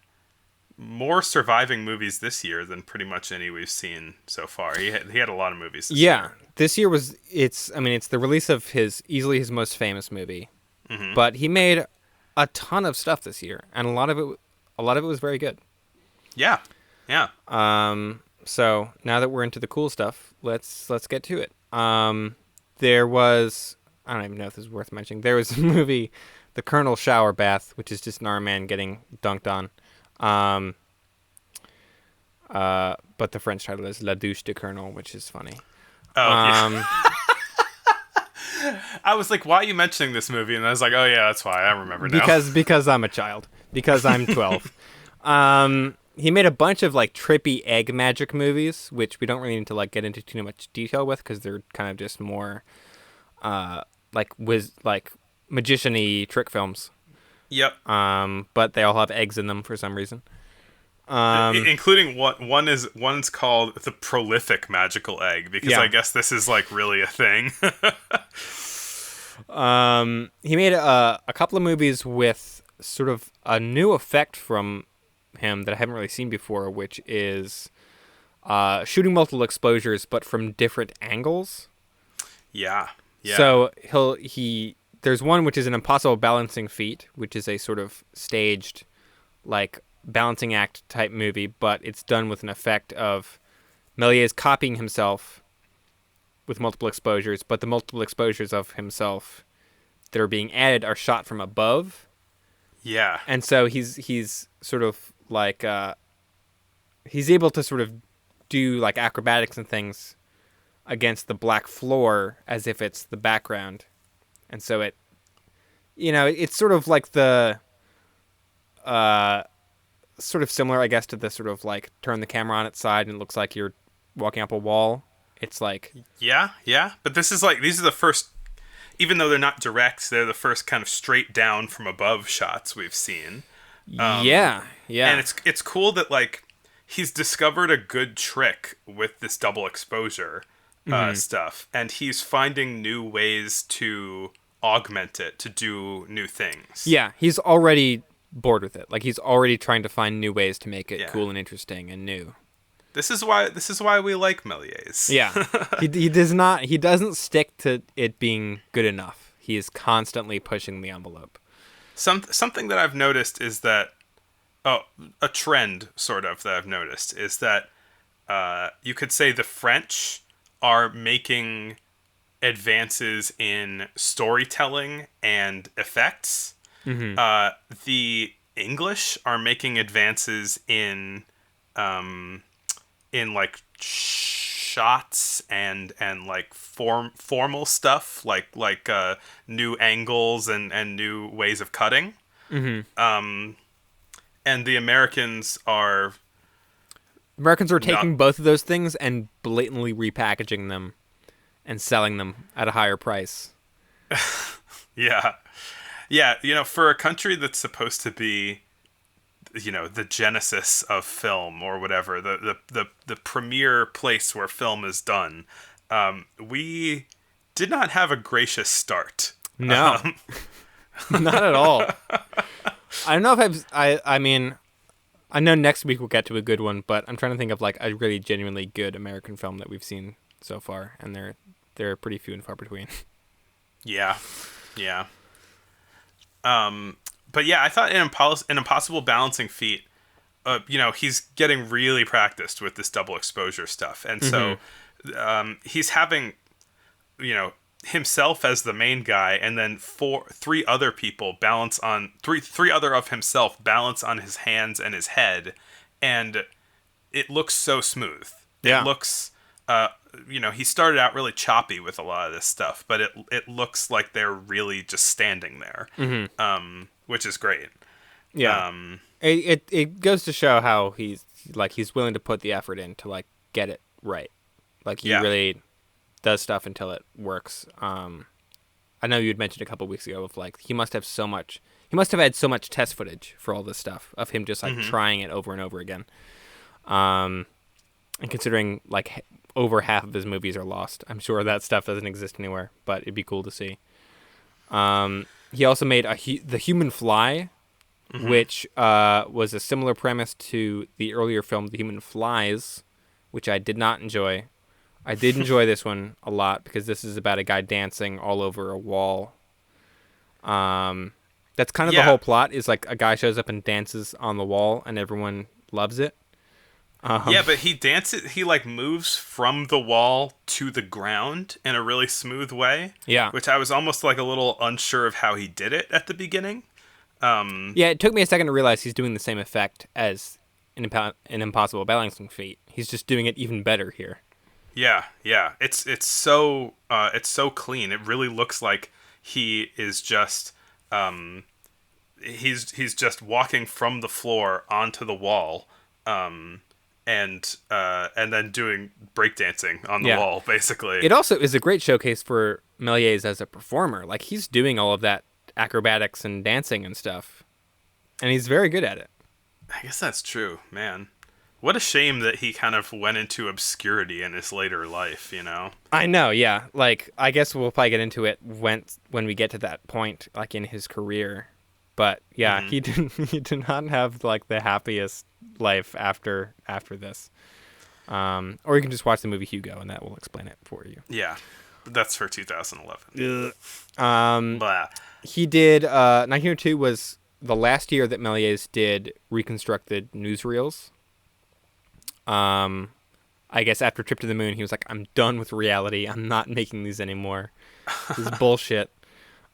more surviving movies this year than pretty much any we've seen so far. He had a lot of movies this year. This year it's the release of easily his most famous movie. But he made a ton of stuff this year, and a lot of it was very good. Yeah. So now that we're into the cool stuff, let's get to it. There was, I don't even know if this is worth mentioning. There was a movie, The Colonel Shower Bath, which is just an armed man getting dunked on. But the French title is La Douche de Colonel, which is funny. Yeah. I was like, why are you mentioning this movie? And I was like, oh yeah, that's why. I remember now. Because I'm a child. Because I'm 12. He made a bunch of like trippy egg magic movies, which we don't really need to like get into too much detail with, because they're kind of just more like magician-y trick films. Yep. But they all have eggs in them for some reason. Including one's called the prolific magical egg, because I guess this is like really a thing. He made a couple of movies with sort of a new effect from him that I haven't really seen before, which is shooting multiple exposures but from different angles. Yeah. So there's one which is an impossible balancing feat, which is a sort of staged like balancing act type movie, but it's done with an effect of Méliès copying himself with multiple exposures, but the multiple exposures of himself that are being added are shot from above. Yeah. And so he's sort of like he's able to sort of do like acrobatics and things against the black floor as if it's the background. And so it, it's sort of like the sort of similar, I guess, to the sort of like turn the camera on its side and it looks like you're walking up a wall. It's like... Yeah. But this is like, these are the first, even though they're not direct, they're the first kind of straight down from above shots we've seen. Yeah. And it's cool that like he's discovered a good trick with this double exposure stuff, and he's finding new ways to augment it to do new things. Yeah, he's already bored with it. Like he's already trying to find new ways to make it cool and interesting and new. This is why we like Méliès. Yeah, he doesn't stick to it being good enough. He is constantly pushing the envelope. Something that I've noticed is that a trend sort of that I've noticed is that you could say the French are making advances in storytelling and effects. Mm-hmm. The English are making advances in like shots and like formal stuff, like new angles and new ways of cutting. Mm-hmm. And the Americans are taking both of those things and blatantly repackaging them and selling them at a higher price. Yeah. For a country that's supposed to be, the genesis of film or whatever, the premier place where film is done, we did not have a gracious start. No, not at all. I don't know if I know next week we'll get to a good one, but I'm trying to think of like a really genuinely good American film that we've seen so far, and they're pretty few and far between. Yeah. But yeah, I thought an impossible balancing feat. He's getting really practiced with this double exposure stuff, and so he's having, himself as the main guy, and then three other people balance on three other of himself balance on his hands and his head, and it looks so smooth. Yeah. It looks, he started out really choppy with a lot of this stuff, but it looks like they're really just standing there, which is great. Yeah. It goes to show how he's willing to put the effort in to like get it right. Like he really does stuff until it works. I know you had mentioned a couple weeks ago of like he must have had so much test footage for all this stuff of him just like trying it over and over again. And considering like over half of his movies are lost, I'm sure that stuff doesn't exist anywhere, but it'd be cool to see. He also made The Human Fly, which was a similar premise to the earlier film The Human Flies, which I did not enjoy. I did enjoy this one a lot because this is about a guy dancing all over a wall. That's kind of the whole plot, is like a guy shows up and dances on the wall and everyone loves it. But he dances, he like moves from the wall to the ground in a really smooth way. Yeah. Which I was almost like a little unsure of how he did it at the beginning. It took me a second to realize he's doing the same effect as an impossible balancing feat. He's just doing it even better here. Yeah. It's so clean. It really looks like he is just he's just walking from the floor onto the wall, and then doing breakdancing on the wall, basically. It also is a great showcase for Méliès as a performer. Like he's doing all of that acrobatics and dancing and stuff, and he's very good at it. I guess that's true, man. What a shame that he kind of went into obscurity in his later life, I know, yeah. Like, I guess we'll probably get into it when we get to that point, like, in his career. But, yeah, he did not have, like, the happiest life after this. Or you can just watch the movie Hugo, and that will explain it for you. Yeah, that's for 2011. He did, 1902 was the last year that Méliès did reconstructed newsreels. I guess after Trip to the Moon, he was like, I'm done with reality. I'm not making these anymore. This is bullshit.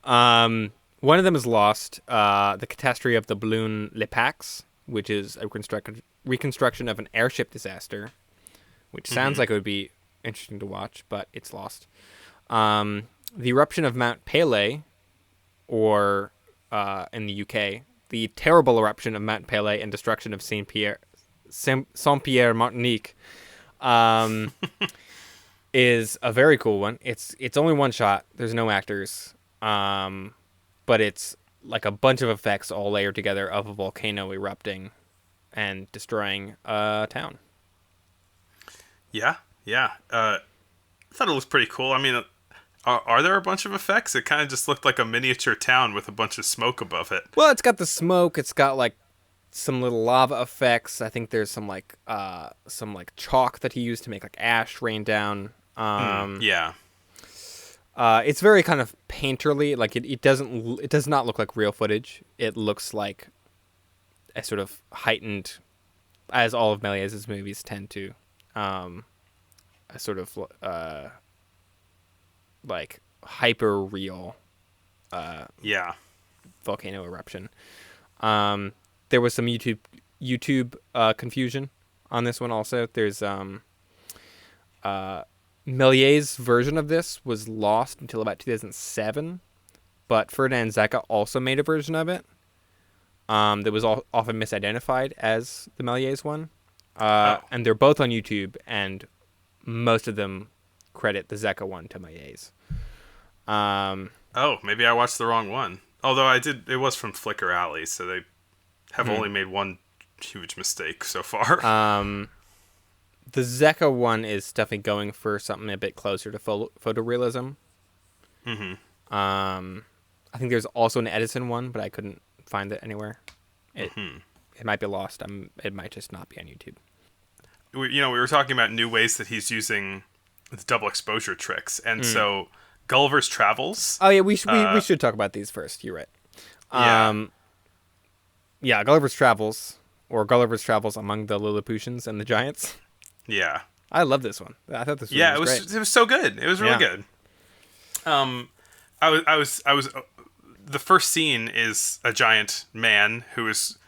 One of them is lost. The Catastrophe of the Balloon Lepax, which is a reconstruction of an airship disaster, which sounds like it would be interesting to watch, but it's lost. The Eruption of Mount Pelée, or in the UK, the terrible eruption of Mount Pelée and destruction of Saint-Pierre, Martinique, is a very cool one. It's only one shot. There's no actors, but it's like a bunch of effects all layered together of a volcano erupting and destroying a town. Yeah. I thought it was pretty cool. I mean, are there a bunch of effects? It kind of just looked like a miniature town with a bunch of smoke above it. Well, it's got the smoke. It's got like some little lava effects. I think there's some chalk that he used to make like ash rain down. Yeah. It's very kind of painterly. Like it does not look like real footage. It looks like a sort of heightened, as all of Méliès' movies tend to, a sort of like hyper real volcano eruption. There was some YouTube confusion on this one also. There's Méliès' version of this was lost until about 2007, but Ferdinand Zecca also made a version of it that was often misidentified as the Méliès one. And they're both on YouTube, and most of them credit the Zecca one to Méliès. Maybe I watched the wrong one. Although it was from Flickr Alley, so they have only made one huge mistake so far. The Zecca one is definitely going for something a bit closer to photorealism. Mm-hmm. I think there's also an Edison one, but I couldn't find it anywhere. It might be lost. It might just not be on YouTube. We were talking about new ways that he's using the double exposure tricks, and so Gulliver's Travels. Oh yeah, we should talk about these first. You're right. Yeah, Gulliver's Travels, or Gulliver's Travels Among the Lilliputians and the Giants. Yeah, I love this one. I thought this one was great. It was so good. It was really good. I was the first scene is a giant man who is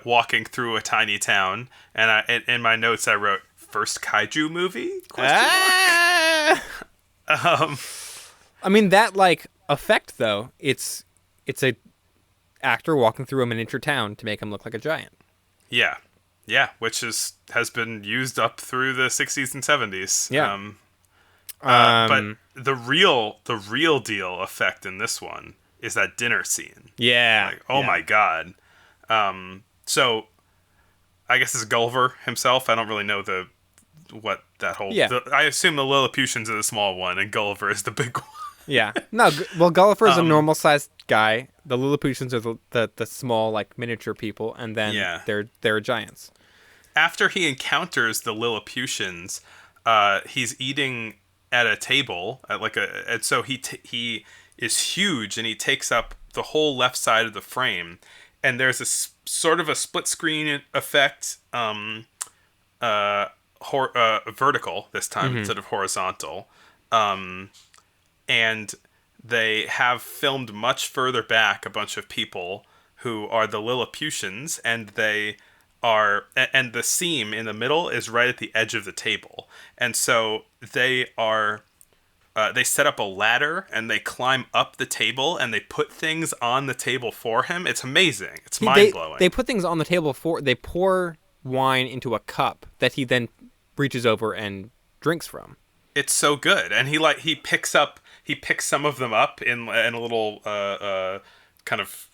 walking through a tiny town, and in my notes I wrote first kaiju movie? I mean, that like effect though, it's a actor walking through a miniature town to make him look like a giant. Yeah, which has been used up through the 60s and 70s. Yeah. But the real deal effect in this one is that dinner scene. Yeah. My God. So I guess it's Gulliver himself. I don't really know I assume the Lilliputians are the small one and Gulliver is the big one. Yeah. No, well, Gulliver is a normal sized guy. The Lilliputians are the small, like, miniature people, and then they're giants. After he encounters the Lilliputians, he's eating at a table and so he is huge and he takes up the whole left side of the frame, and there's a sort of a split screen effect, vertical this time instead of horizontal, and they have filmed much further back a bunch of people who are the Lilliputians, and the seam in the middle is right at the edge of the table. And so they set up a ladder and they climb up the table and they put things on the table for him. It's amazing. It's mind-blowing. They put things on the table they pour wine into a cup that he then reaches over and drinks from. It's so good. And he picks some of them up in a little kind of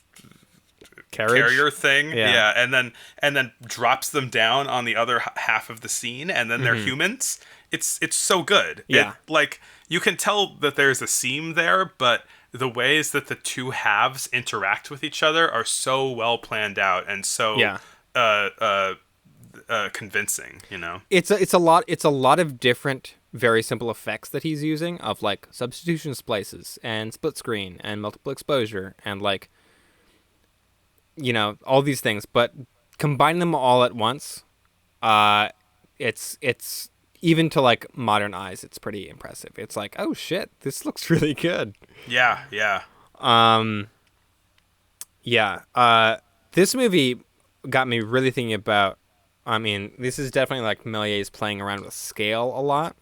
carrier thing, and then drops them down on the other half of the scene, and then they're humans. It's so good. Yeah, you can tell that there's a seam there, but the ways that the two halves interact with each other are so well planned out and so convincing. It's a lot of different very simple effects that he's using, of like substitution splices and split screen and multiple exposure and like, all these things, but combine them all at once. even to like modern eyes, it's pretty impressive. It's like, oh shit, this looks really good. Yeah. This movie got me really thinking about. I mean, this is definitely like Méliès playing around with scale a lot,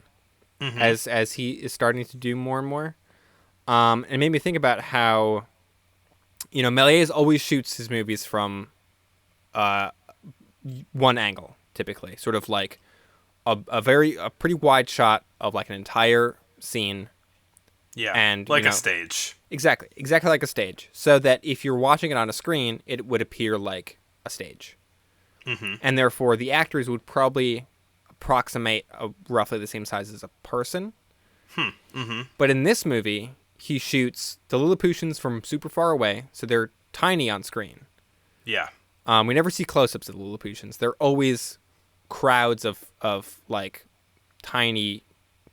as he is starting to do more and more. And it made me think about how, Méliès always shoots his movies from one angle, typically, sort of like a pretty wide shot of like an entire scene. Yeah, and like a stage. Exactly like a stage. So that if you're watching it on a screen, it would appear like a stage. And therefore, the actors would probably approximate roughly the same size as a person. But in this movie, he shoots the Lilliputians from super far away, so they're tiny on screen. Yeah. We never see close-ups of the Lilliputians. They're always crowds of like tiny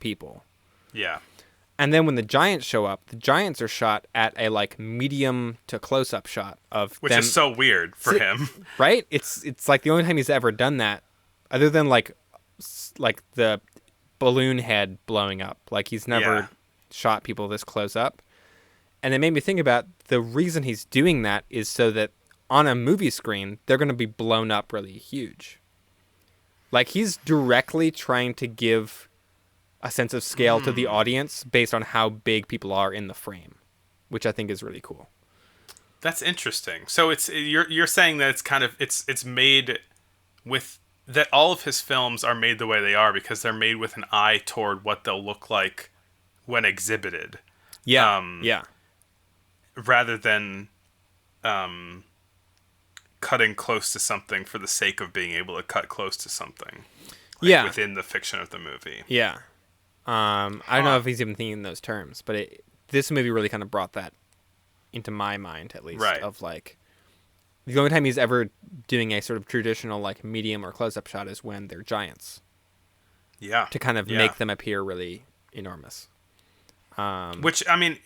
people. Yeah. And then when the giants show up, the giants are shot at a like medium to close-up shot of which them. is so weird for him, right? It's like the only time he's ever done that, other than like the balloon head blowing up. Like he's never shot people this close up, and it made me think about the reason he's doing that is so that on a movie screen they're going to be blown up really huge. Like he's directly trying to give a sense of scale to the audience based on how big people are in the frame, which I think is really cool. That's interesting. So you're saying that it's kind of it's made with that all of his films are made the way they are because they're made with an eye toward what they'll look like when exhibited. Yeah. Rather than cutting close to something for the sake of being able to cut close to something. Within the fiction of the movie. Yeah. I don't know if he's even thinking in those terms, but this movie really kind of brought that into my mind, at least. Right. Of like, the only time he's ever doing a sort of traditional like medium or close-up shot is when they're giants. Yeah. To kind of make them appear really enormous. Which, I mean,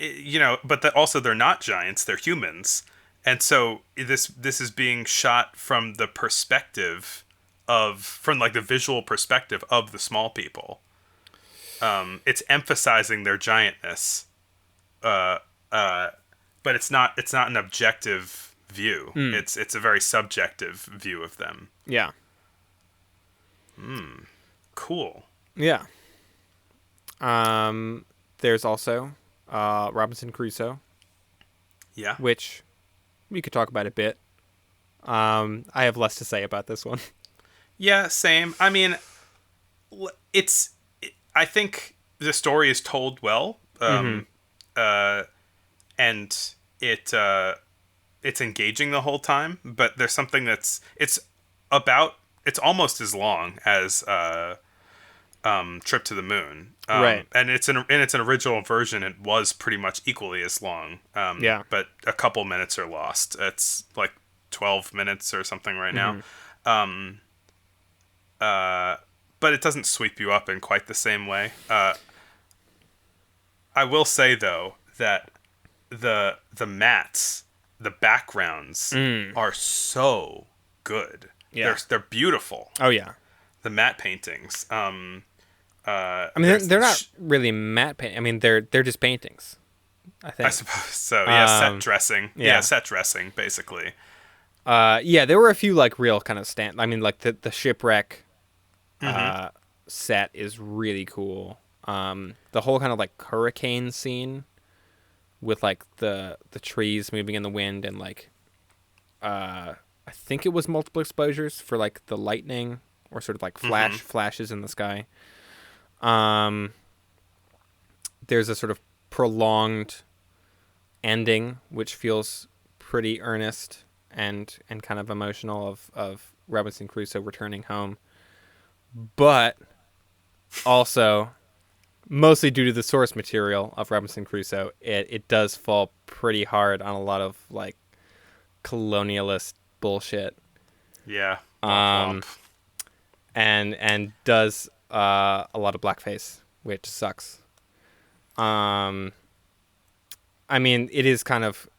but also they're not giants; they're humans, and so this is being shot from the perspective from like the visual perspective of the small people. It's emphasizing their giantness, but it's not an objective view. It's a very subjective view of them. Yeah. Cool. Yeah. There's also Robinson Crusoe. Yeah. Which we could talk about a bit. I have less to say about this one. Yeah, same. I mean, I think the story is told well, and it's engaging the whole time. But there's something it's almost as long as Trip to the Moon, right? And in its original version, it was pretty much equally as long. But a couple minutes are lost. It's like 12 minutes or something right now. But it doesn't sweep you up in quite the same way. I will say though that the mats, the backgrounds are so good. Yeah. They're beautiful. Oh yeah. The matte paintings. I mean, they're not really matte paint. I mean, they're just paintings. I think. I suppose so. Yeah, set dressing. Yeah, set dressing basically. There were a few like real kind of I mean, like the shipwreck set is really cool. The whole kind of like hurricane scene with like the trees moving in the wind and like I think it was multiple exposures for like the lightning or sort of like flashes in the sky. There's a sort of prolonged ending which feels pretty earnest and kind of emotional of Robinson Crusoe returning home. But also, mostly due to the source material of Robinson Crusoe, it does fall pretty hard on a lot of like colonialist bullshit. Yeah. And does a lot of blackface, which sucks. I mean, it is kind of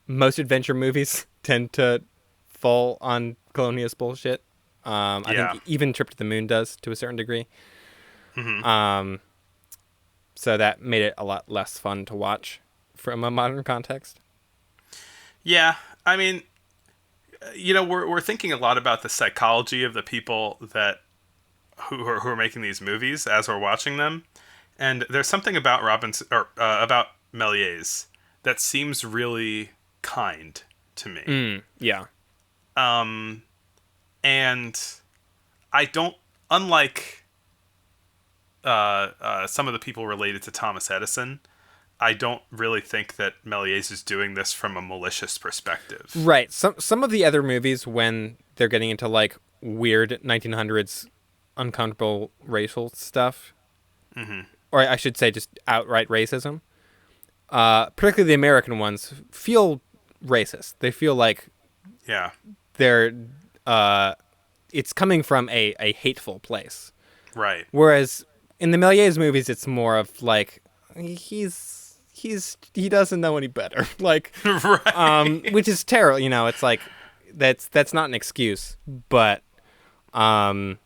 most adventure movies tend to fall on colonialist bullshit. I think even Trip to the Moon does to a certain degree. So that made it a lot less fun to watch from a modern context. Yeah, I mean, we're thinking a lot about the psychology of the people who are making these movies as we're watching them, and there's something about about Méliès that seems really kind to me. Yeah. And I don't, unlike some of the people related to Thomas Edison, I don't really think that Méliès is doing this from a malicious perspective. Right. Some of the other movies, when they're getting into like weird 1900s uncomfortable racial stuff, or I should say just outright racism, particularly the American ones, feel racist. They feel like they're it's coming from a hateful place. Right. Whereas in the Méliès movies, it's more of like he doesn't know any better. Like, right. Which is terrible. It's like that's not an excuse, but there's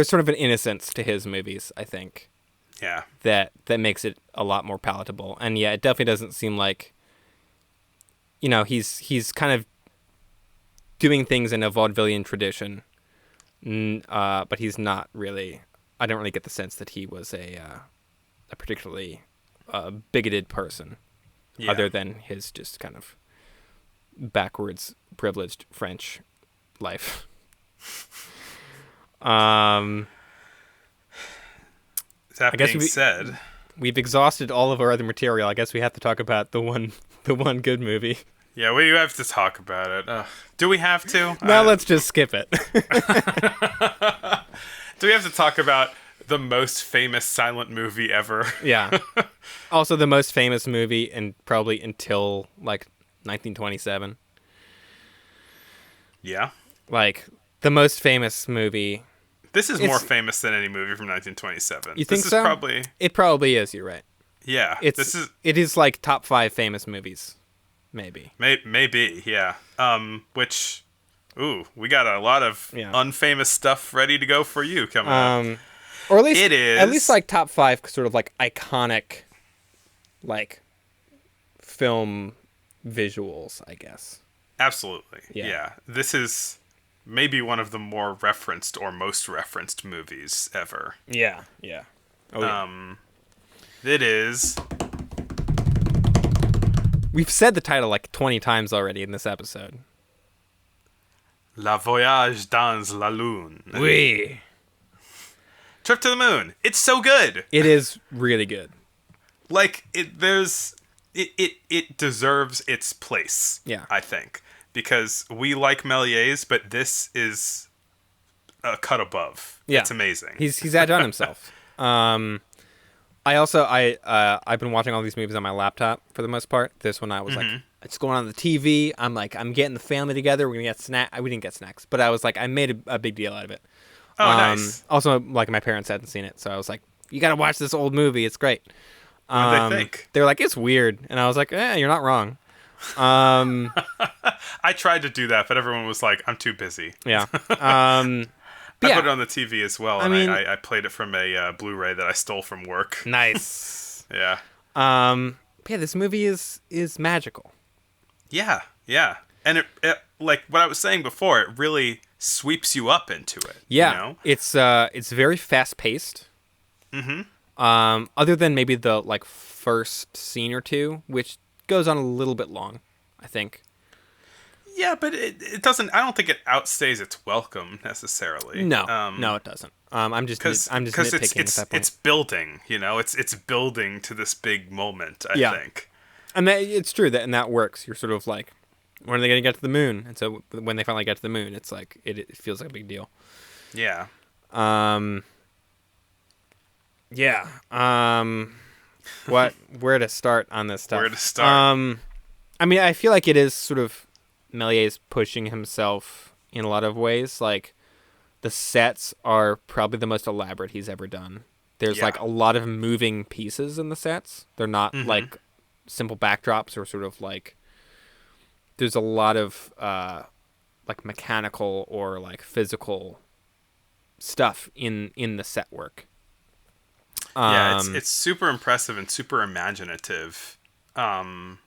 sort of an innocence to his movies, I think. Yeah. That makes it a lot more palatable. And yeah, it definitely doesn't seem like he's kind of doing things in a vaudevillian tradition, but he's not really. I don't really get the sense that he was a particularly bigoted person, other than his just kind of backwards, privileged French life. That being said, we've exhausted all of our other material. I guess we have to talk about the one good movie. Yeah, we have to talk about it. Do we have to? No, let's just skip it. Do we have to talk about the most famous silent movie ever? Yeah. Also the most famous movie, and probably until like 1927. Yeah. Like the most famous movie. This is more famous than any movie from 1927. You think so? It probably is. You're right. Yeah. It is like top 5 famous movies. Maybe. Maybe, yeah. Which, we got a lot of unfamous stuff ready to go for you coming up. Or at least it is at least like top 5 sort of like iconic, like film visuals, I guess. Absolutely. Yeah. This is maybe one of the more referenced or most referenced movies ever. Yeah. Oh, yeah. It is. We've said the title like 20 times already in this episode. La Voyage dans la Lune. Oui. Trip to the Moon. It's so good. It is really good. Like it deserves its place. Yeah. I think, because we like Méliès, but this is a cut above. Yeah. It's amazing. He's outdone himself. I've been watching all these movies on my laptop for the most part. This one I was like, it's going on the TV. I'm getting the family together. We're gonna get snack. We didn't get snacks, but I was like, I made a big deal out of it. Oh, nice. Also, like my parents hadn't seen it, so I was like, you got to watch this old movie. It's great. What did they think? They were like, it's weird, and I was like, you're not wrong. I tried to do that, but everyone was like, I'm too busy. Yeah. I put it on the TV as well, and I played it from a Blu-ray that I stole from work. Nice. Yeah. This movie is magical. Yeah. And it like what I was saying before, it really sweeps you up into it. Yeah. It's very fast-paced. Other than maybe the like first scene or two, which goes on a little bit long, I think. Yeah, but it doesn't. I don't think it outstays its welcome necessarily. No, it doesn't. I'm just nitpicking at that point. It's building. It's building to this big moment. I think. And it's true that works. You're sort of like, when are they going to get to the moon? And so when they finally get to the moon, it's like it feels like a big deal. Yeah. Where to start on this stuff? Where to start? I feel like it is sort of Méliès pushing himself in a lot of ways. Like, the sets are probably the most elaborate he's ever done. There's like a lot of moving pieces in the sets. They're not like simple backdrops, or sort of like, there's a lot of like mechanical or like physical stuff in the set work. Yeah, it's super impressive and super imaginative. And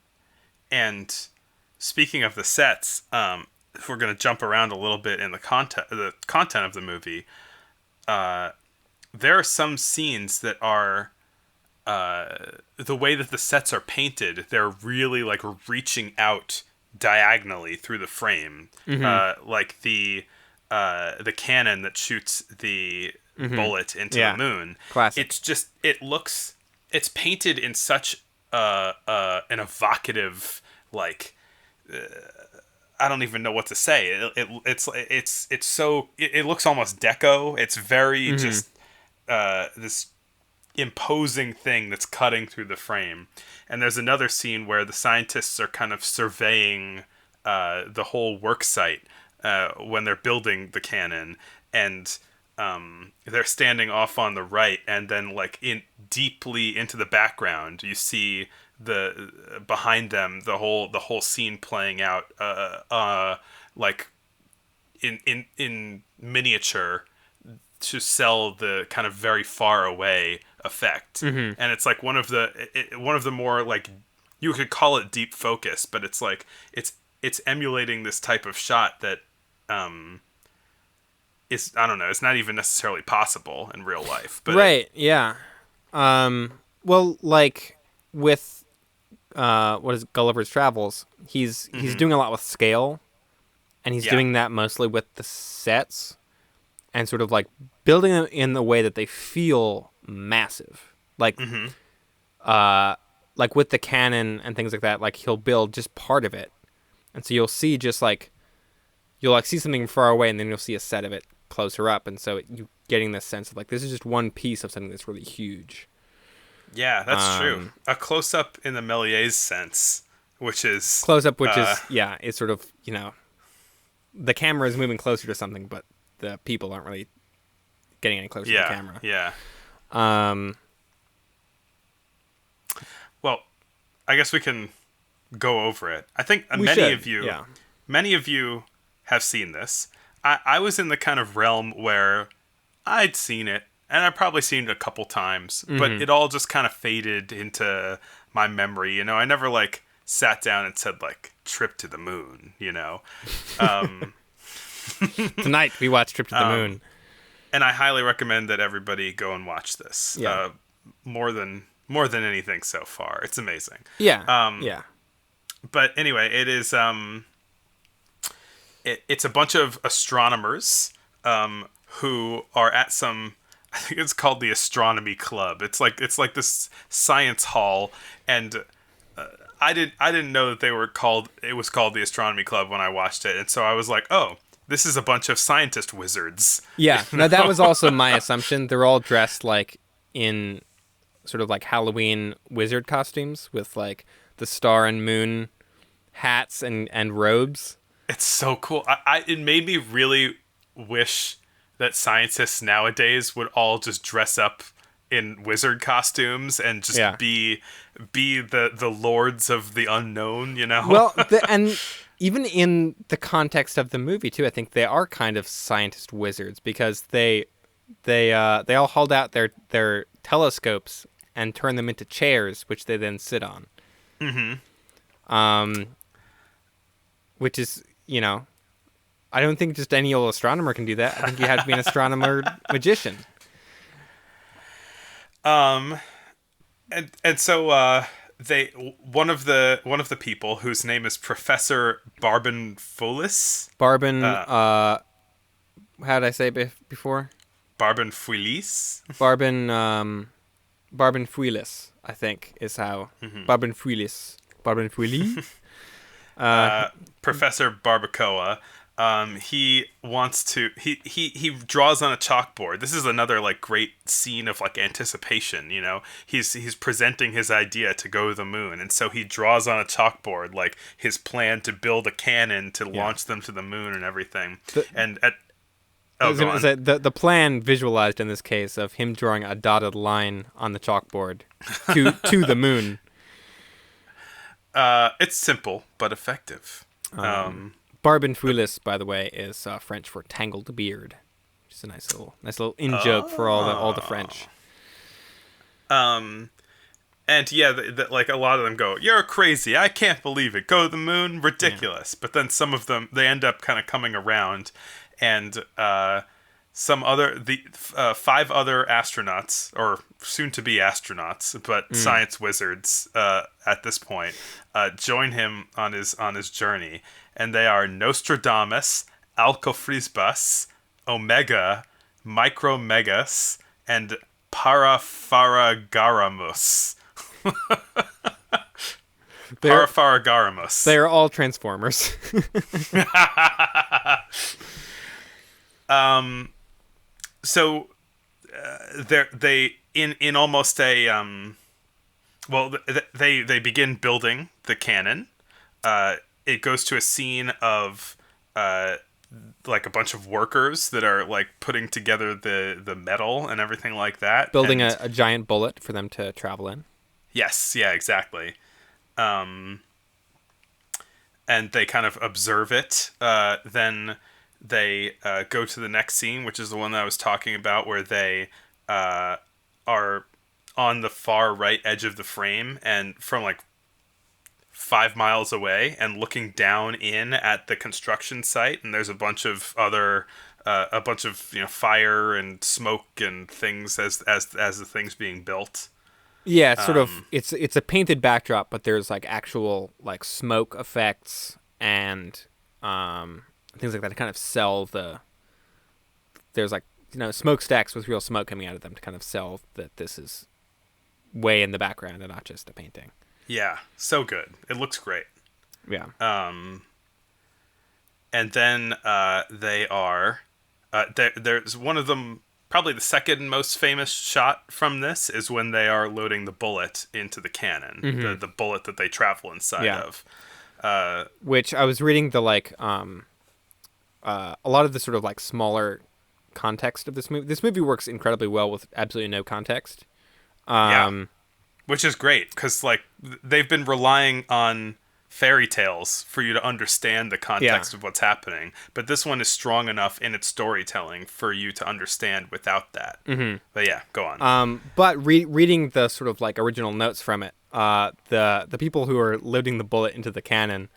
speaking of the sets, if we're going to jump around a little bit in the content of the movie, there are some scenes that are the way that the sets are painted. They're really like reaching out diagonally through the frame, like the cannon that shoots the bullet into the moon. Classic. It's painted in such an evocative, like, I don't even know what to say. It looks almost deco. It's very just this imposing thing that's cutting through the frame. And there's another scene where the scientists are kind of surveying the whole work site when they're building the cannon, and they're standing off on the right, and then like deeply into the background you see behind them the whole scene playing out like in miniature to sell the kind of very far away effect. And it's like one of the more, like, you could call it deep focus, but it's like it's emulating this type of shot that is, I don't know, it's not even necessarily possible in real life. But right, yeah. Well, like with what is it, Gulliver's Travels, he's doing a lot with scale, and he's doing that mostly with the sets and sort of like building them in the way that they feel massive. Like like with the cannon and things like that, like he'll build just part of it. And so you'll see you'll like see something far away, and then you'll see a set of it closer up, and so you getting this sense of like this is just one piece of something that's really huge. Yeah, that's true. A close up in the Méliès sense, which is close up, which is it's sort of, you know, the camera is moving closer to something, but the people aren't really getting any closer to the camera. Yeah. Well, I guess we can go over it. I think many of you have seen this. I was in the kind of realm where I'd seen it, and I'd probably seen it a couple times, but it all just kind of faded into my memory. You know, I never like sat down and said like Trip to the Moon, you know. Tonight we watched Trip to the Moon. And I highly recommend that everybody go and watch this. Yeah. More than anything so far. It's amazing. Yeah. Yeah. But anyway, it is it's a bunch of astronomers who are at some, I think it's called the Astronomy Club. It's like this science hall, and I didn't know that it was called the Astronomy Club when I watched it, and so I was like, oh, this is a bunch of scientist wizards. Yeah, no, that was also my assumption. They're all dressed like in sort of like Halloween wizard costumes with like the star and moon hats and robes. It's so cool. It made me really wish that scientists nowadays would all just dress up in wizard costumes and just be the lords of the unknown, you know? Well, and even in the context of the movie too, I think they are kind of scientist wizards, because they all hold out their telescopes and turn them into chairs, which they then sit on. Which is, you know, I don't think just any old astronomer can do that. I think you have to be an astronomer magician. And so one of the people, whose name is Professor Barbenfoulis. How did I say it before? Barbenfoulis. Barbenfoulis, I think, is how. Barbenfoulis. Professor Barbacoa. He wants to. He draws on a chalkboard. This is another like great scene of like anticipation. You know, he's presenting his idea to go to the moon, and so he draws on a chalkboard like his plan to build a cannon to launch them to the moon and everything. The plan visualized in this case of him drawing a dotted line on the chalkboard to the moon. It's simple but effective. Barbenfoulis, by the way, is French for tangled beard, which is a nice little in joke for all the French. And yeah, like a lot of them go, "You're crazy! I can't believe it! Go to the moon, ridiculous!" Yeah. But then some of them, they end up kind of coming around, and five other astronauts, or soon to be astronauts, but science wizards at this point, join him on his journey, and they are Nostradamus, Alcofrisbus, Omega, Micromegas, and Parafaragaramus. Parafaragaramus. They are all Transformers. So they in almost a they begin building the cannon. It goes to a scene of like a bunch of workers that are like putting together the metal and everything like that. Building a giant bullet for them to travel in. Yes, yeah, exactly. And they kind of observe it. Then they go to the next scene, which is the one that I was talking about, where they are on the far right edge of the frame and from like 5 miles away and looking down in at the construction site, and there's a bunch of other fire and smoke and things as the thing's being built. Yeah, it's sort of it's a painted backdrop, but there's like actual like smoke effects and things like that to kind of sell there's like, smokestacks with real smoke coming out of them to kind of sell that this is way in the background and not just a painting. Yeah, so good. It looks great. Yeah. And then they are there's one of them. Probably the second most famous shot from this is when they are loading the bullet into the cannon, the bullet that they travel inside of. Which I was reading the like a lot of the sort of like smaller context of this movie. This movie works incredibly well with absolutely no context. Which is great because like they've been relying on fairy tales for you to understand the context of what's happening, but this one is strong enough in its storytelling for you to understand without that. But yeah, go on. But reading the sort of like original notes from it, the people who are loading the bullet into the cannon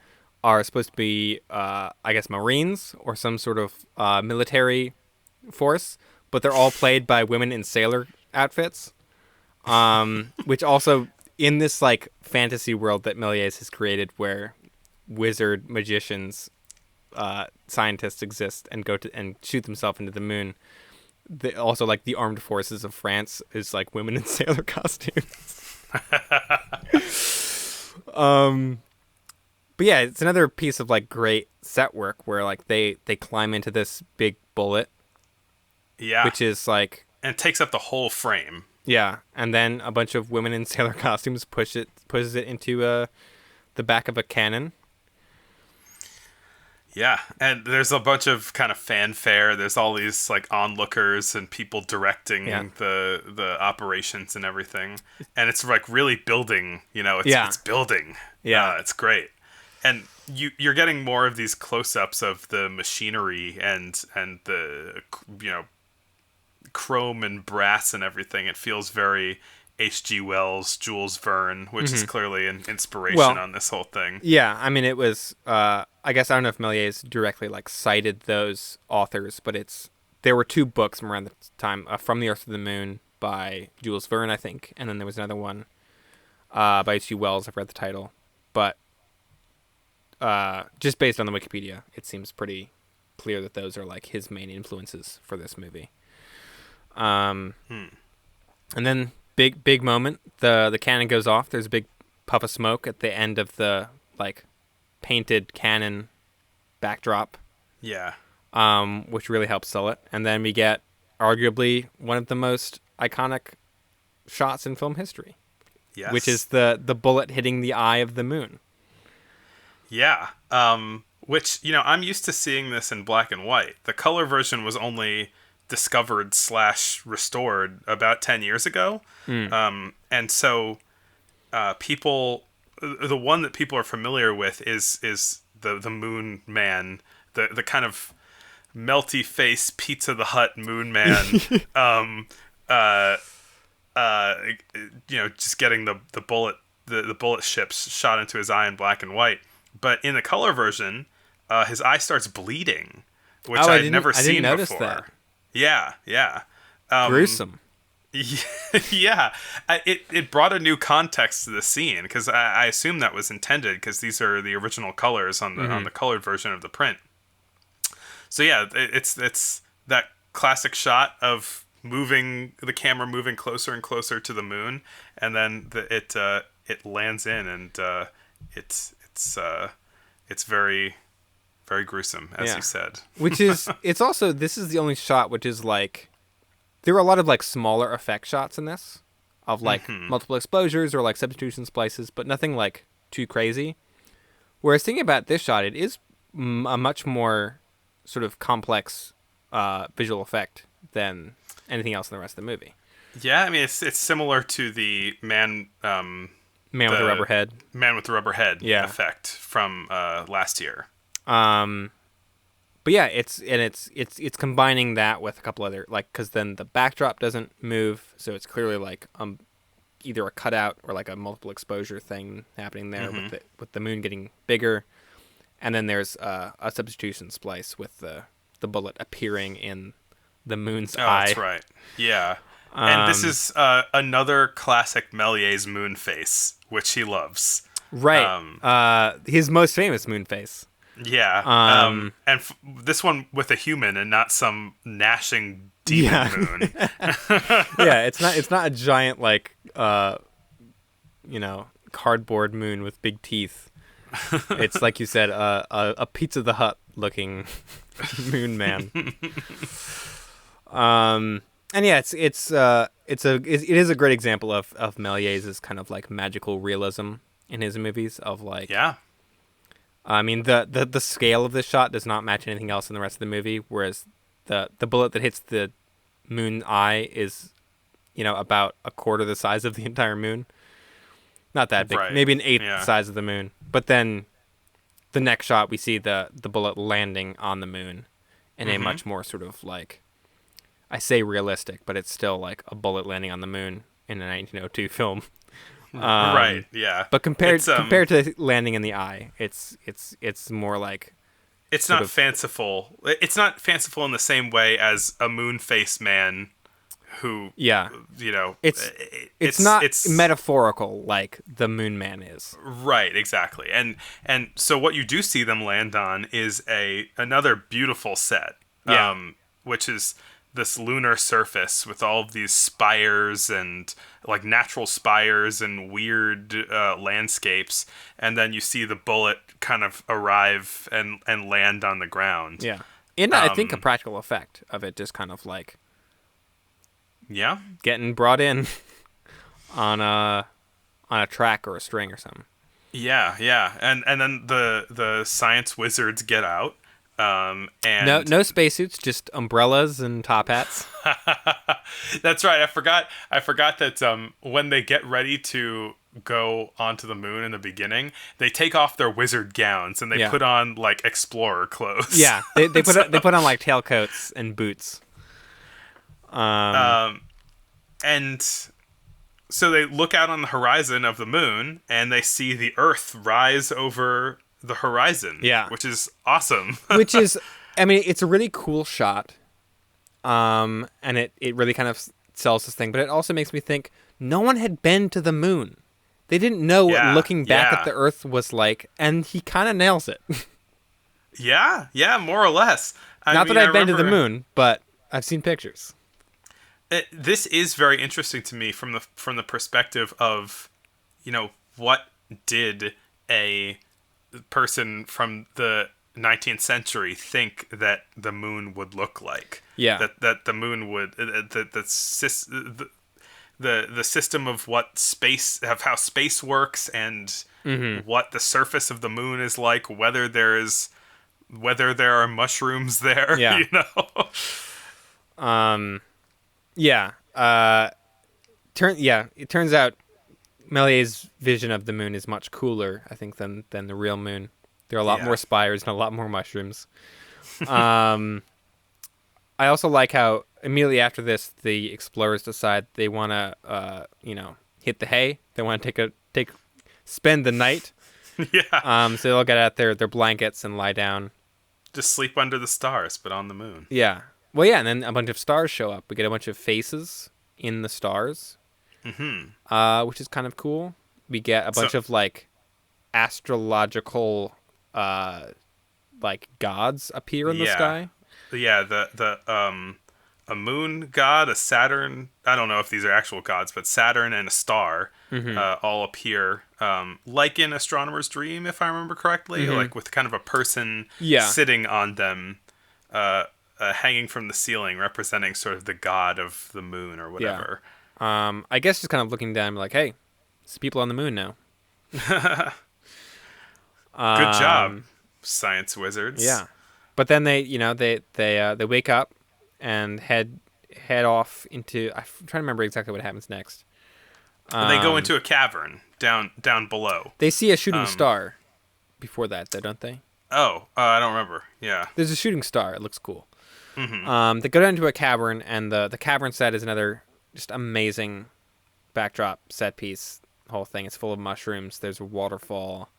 are supposed to be I guess Marines or some sort of military force, but they're all played by women in sailor outfits, which also, in this like fantasy world that Méliès has created, where wizard magicians, scientists exist and go to and shoot themselves into the moon, also like the armed forces of France is like women in sailor costumes. But yeah, it's another piece of like great set work where like they climb into this big bullet, which is like, and it takes up the whole frame. Yeah, and then a bunch of women in sailor costumes pushes it into the back of a cannon. Yeah, and there's a bunch of kind of fanfare. There's all these like onlookers and people directing the operations and everything, and it's like really building. It's building. Yeah, it's great, and you're getting more of these close-ups of the machinery and the chrome and brass and everything. It feels very H.G. Wells, Jules Verne, which is clearly an inspiration on this whole thing. Yeah, I mean, it was, I guess, I don't know if Méliès directly like cited those authors, but there were two books from around the time, From the Earth to the Moon by Jules Verne, I think, and then there was another one by H.G. Wells. I've read the title, but just based on the Wikipedia, it seems pretty clear that those are like his main influences for this movie. And then big moment. The cannon goes off. There's a big puff of smoke at the end of the like painted cannon backdrop. Yeah. Which really helps sell it. And then we get arguably one of the most iconic shots in film history. Yes. Which is the bullet hitting the eye of the moon. Yeah. Which, I'm used to seeing this in black and white. The color version was only discovered / restored about 10 years ago. And so people, the one that people are familiar with is the Moon Man, the kind of melty face Pizza the Hut Moon Man. just getting the bullet the bullet ships shot into his eye in black and white. But in the color version, his eye starts bleeding, which I'd never seen before. That. Yeah. Gruesome. Yeah, it brought a new context to the scene, because I assume that was intended, because these are the original colors on the colored version of the print. So yeah, it's that classic shot of the camera moving closer and closer to the moon, and then it lands in, and it's very, very gruesome, as you said. This is the only shot which is like, there are a lot of like smaller effect shots in this, of like multiple exposures or like substitution splices, but nothing like too crazy. Whereas thinking about this shot, it is a much more sort of complex visual effect than anything else in the rest of the movie. Yeah, I mean it's similar to the man with the rubber head. Man with the rubber head effect from last year. But yeah, it's combining that with a couple other, like, because then the backdrop doesn't move, so it's clearly like either a cutout or like a multiple exposure thing happening there with the moon getting bigger, and then there's a substitution splice with the bullet appearing in the moon's eye. That's right. Yeah, and this is another classic Méliès moon face, which he loves. Right. His most famous moon face. Yeah, and this one with a human and not some gnashing demon moon. Yeah, it's not a giant like cardboard moon with big teeth. It's like you said, a Pizza the Hut looking moon man. And yeah, it is a great example of Méliès's kind of like magical realism in his movies of like. Yeah. I mean, the scale of this shot does not match anything else in the rest of the movie, whereas the bullet that hits the moon eye is, about a quarter the size of the entire moon. Not that big, maybe an eighth the size of the moon. But then the next shot, we see the bullet landing on the moon in a much more sort of like, I say realistic, but it's still like a bullet landing on the moon in a 1902 film. Right. Yeah. But compared to landing in the eye, it's more like it's not fanciful. It's not fanciful in the same way as a moon face man, who it's not metaphorical like the moon man is. Right. Exactly. And so what you do see them land on is another beautiful set. Which is this lunar surface with all of these spires and like natural spires and weird landscapes, and then you see the bullet kind of arrive and land on the ground. Yeah, and I think a practical effect of it just kind of like getting brought in on a track or a string or something. Yeah, and then the science wizards get out. And no spacesuits, just umbrellas and top hats. That's right. I forgot that when they get ready to go onto the moon in the beginning, they take off their wizard gowns and they put on like explorer clothes. Yeah, they put on like tailcoats and boots. And so they look out on the horizon of the moon and they see the Earth rise over the horizon, which is awesome. It's a really cool shot, and it really kind of sells this thing, but it also makes me think no one had been to the moon. They didn't know what looking back at the Earth was like, and he kind of nails it. Yeah, more or less. Not that I've been to the moon, but I've seen pictures. This is very interesting to me from the perspective of, what did a person from the 19th century think that the moon would look like. That the moon would the system of how space works and what the surface of the moon is like, whether there are mushrooms there. It turns out Méliès' vision of the moon is much cooler, I think, than the real moon. There are a lot more spires and a lot more mushrooms. I also like how immediately after this, the explorers decide they want to, hit the hay. They want to spend the night. Yeah. So they'll get out their blankets and lie down. Just sleep under the stars, but on the moon. Yeah. Well, yeah, and then a bunch of stars show up. We get a bunch of faces in the stars, which is kind of cool. We get a bunch of like astrological, like gods appear in the sky. Yeah, a moon god, a Saturn. I don't know if these are actual gods, but Saturn and a star all appear, like in Astronomer's Dream, if I remember correctly, like with kind of a person sitting on them, hanging from the ceiling, representing sort of the god of the moon or whatever. Yeah. I guess just kind of looking down, like, hey, it's people on the moon now. Good job, science wizards. Yeah, but then they wake up and head off into. I'm trying to remember exactly what happens next. They go into a cavern down below. They see a shooting star before that, though, don't they? Oh, I don't remember. Yeah, there's a shooting star. It looks cool. They go down into a cavern, and the cavern set is another just amazing backdrop set piece. The whole thing is full of mushrooms. There's a waterfall.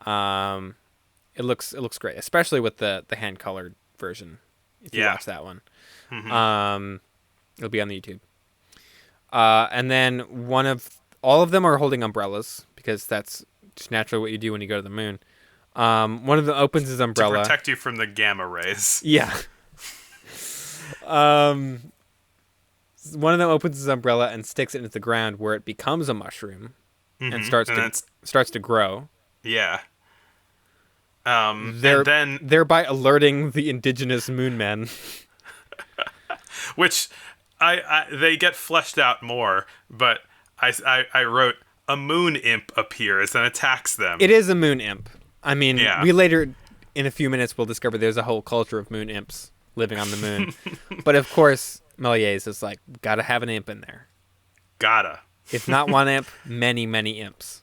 It looks great, especially with the hand colored version. If you watch that one, it'll be on the YouTube. And then all of them are holding umbrellas because that's just naturally what you do when you go to the moon. One of them opens his umbrella to protect you from the gamma rays. Yeah. One of them opens his umbrella and sticks it into the ground where it becomes a mushroom and starts to grow. Yeah. And then thereby alerting the indigenous moon men. Which they get fleshed out more, but I wrote a moon imp appears and attacks them. It is a moon imp. I mean, we later in a few minutes will discover there's a whole culture of moon imps living on the moon. But of course, Méliès is like, gotta have an imp in there. Gotta. If not one imp, many, many imps.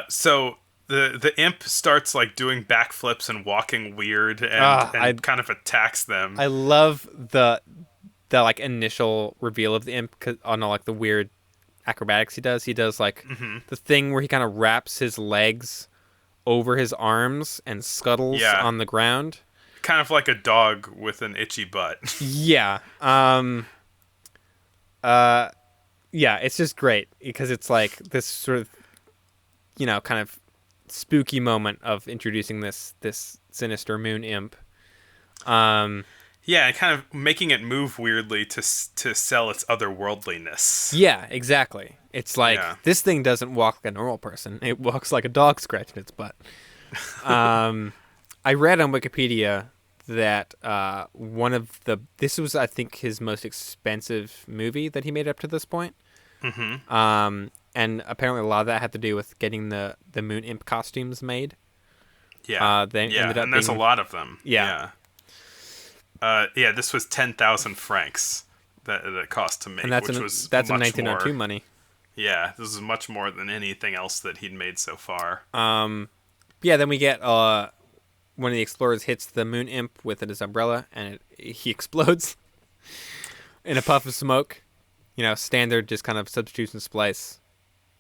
So the imp starts like doing backflips and walking weird and kind of attacks them. I love the like initial reveal of the imp on all like the weird acrobatics he does. He does like the thing where he kind of wraps his legs over his arms and scuttles on the ground. Kind of like a dog with an itchy butt. Yeah. It's just great because it's like this sort of, kind of spooky moment of introducing this sinister moon imp. And kind of making it move weirdly to sell its otherworldliness. Yeah, exactly. It's like, this thing doesn't walk like a normal person. It walks like a dog scratching its butt. I read on Wikipedia that this was, I think, his most expensive movie that he made up to this point. And apparently a lot of that had to do with getting the moon imp costumes made. Yeah. And there's a lot of them. Yeah. This was 10,000 francs that it cost to make, and that's in 1902 money. Yeah, this is much more than anything else that he'd made so far. Then we get one of the explorers hits the moon imp with his umbrella, and he explodes in a puff of smoke. Standard, just kind of substitution splice,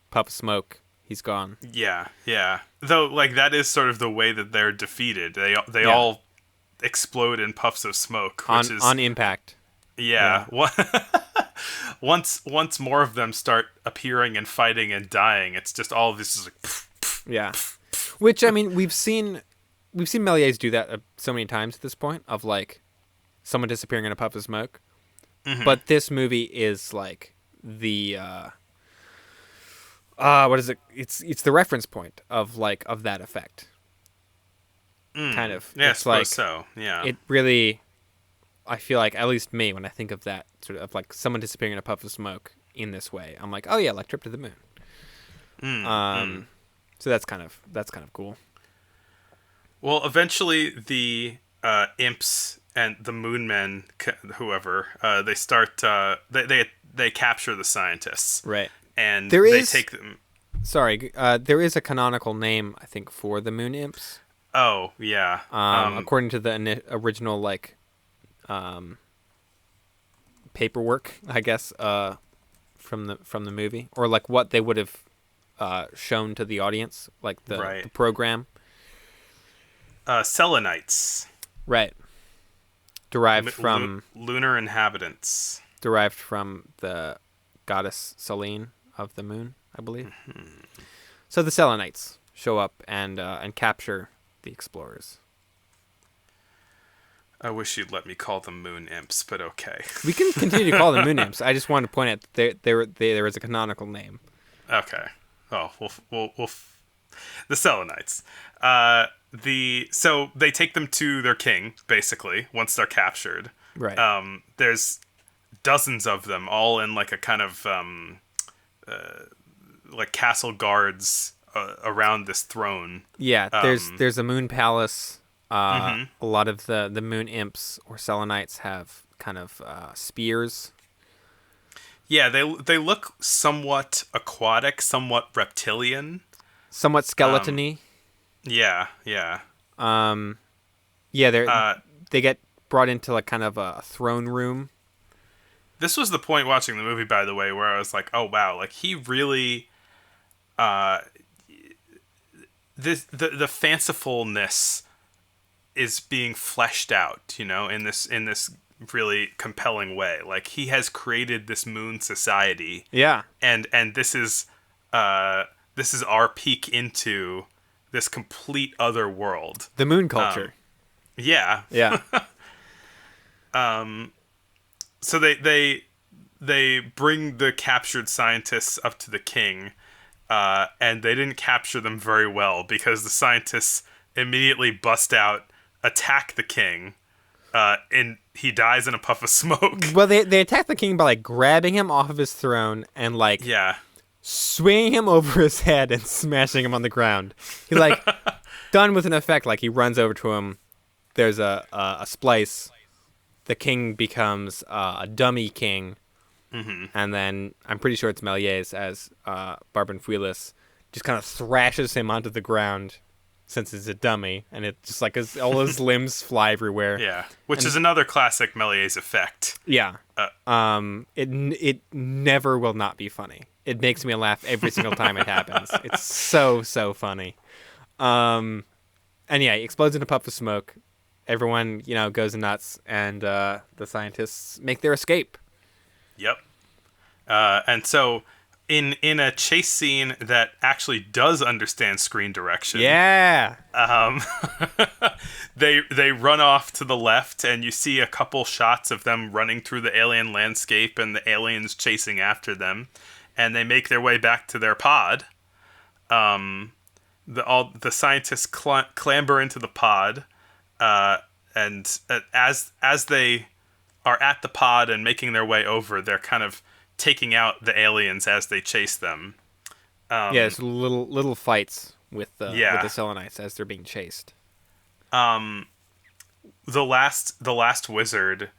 puff of smoke. He's gone. Yeah. Though, like, that is sort of the way that they're defeated. They all explode in puffs of smoke, which is on impact. Yeah. Once more of them start appearing and fighting and dying, it's just all of this is like pff, pff, yeah. Pff. Which, I mean, we've seen Méliès do that so many times at this point, of like someone disappearing in a puff of smoke. But this movie is like the what is it? It's the reference point of that effect. Kind of. Yeah, it's I suppose so. Yeah. It really, I feel like, at least me, when I think of that sort of like someone disappearing in a puff of smoke in this way, I'm like, oh yeah, like Trip to the Moon. So that's kind of cool. Well, eventually the imps and the moon men, whoever, they start they capture the scientists. Right. And they take them. Sorry, there is a canonical name, I think, for the moon imps. Oh, yeah. According to the original paperwork, I guess, from the movie, or like what they would have shown to the audience, like the program. Selenites. Right. Derived from lunar inhabitants. Derived from the goddess Selene of the moon, I believe. Mm-hmm. So the Selenites show up and capture the explorers. I wish you'd let me call them moon imps, but okay. We can continue to call them moon imps. I just wanted to point out that there is a canonical name. Okay. Oh, we'll the Selenites. So they take them to their king, basically, once they're captured. Right. There's dozens of them, all in like a kind of like castle guards around this throne. Yeah, there's a moon palace. A lot of the moon imps or Selenites have kind of spears. Yeah, they look somewhat aquatic, somewhat reptilian, somewhat skeleton-y. Yeah. They get brought into like kind of a throne room. This was the point watching the movie, by the way, where I was like, oh wow, like he really the fancifulness is being fleshed out, you know, in this really compelling way. Like he has created this moon society. Yeah. And this is our peek into this complete other world. The moon culture. Yeah. Yeah. So they bring the captured scientists up to the king, and they didn't capture them very well because the scientists immediately bust out, attack the king, and he dies in a puff of smoke. Well, they attack the king by like grabbing him off of his throne and like swinging him over his head and smashing him on the ground. He like done with an effect. Like he runs over to him. There's a splice. The king becomes a dummy king, and then I'm pretty sure it's Méliès as Barben Fuilis just kind of thrashes him onto the ground since it's a dummy, and it just like all his limbs fly everywhere. Yeah, which is another classic Méliès effect. Yeah, it never will not be funny. It makes me laugh every single time it happens. It's so funny. And yeah, he explodes in a puff of smoke. Everyone, goes nuts, and the scientists make their escape. Yep. And so, in a chase scene that actually does understand screen direction, they run off to the left, and you see a couple shots of them running through the alien landscape, and the aliens chasing after them, and they make their way back to their pod. The scientists clamber into the pod. And as they are at the pod and making their way over, they're kind of taking out the aliens as they chase them. It's little fights with the Selenites as they're being chased. The last wizard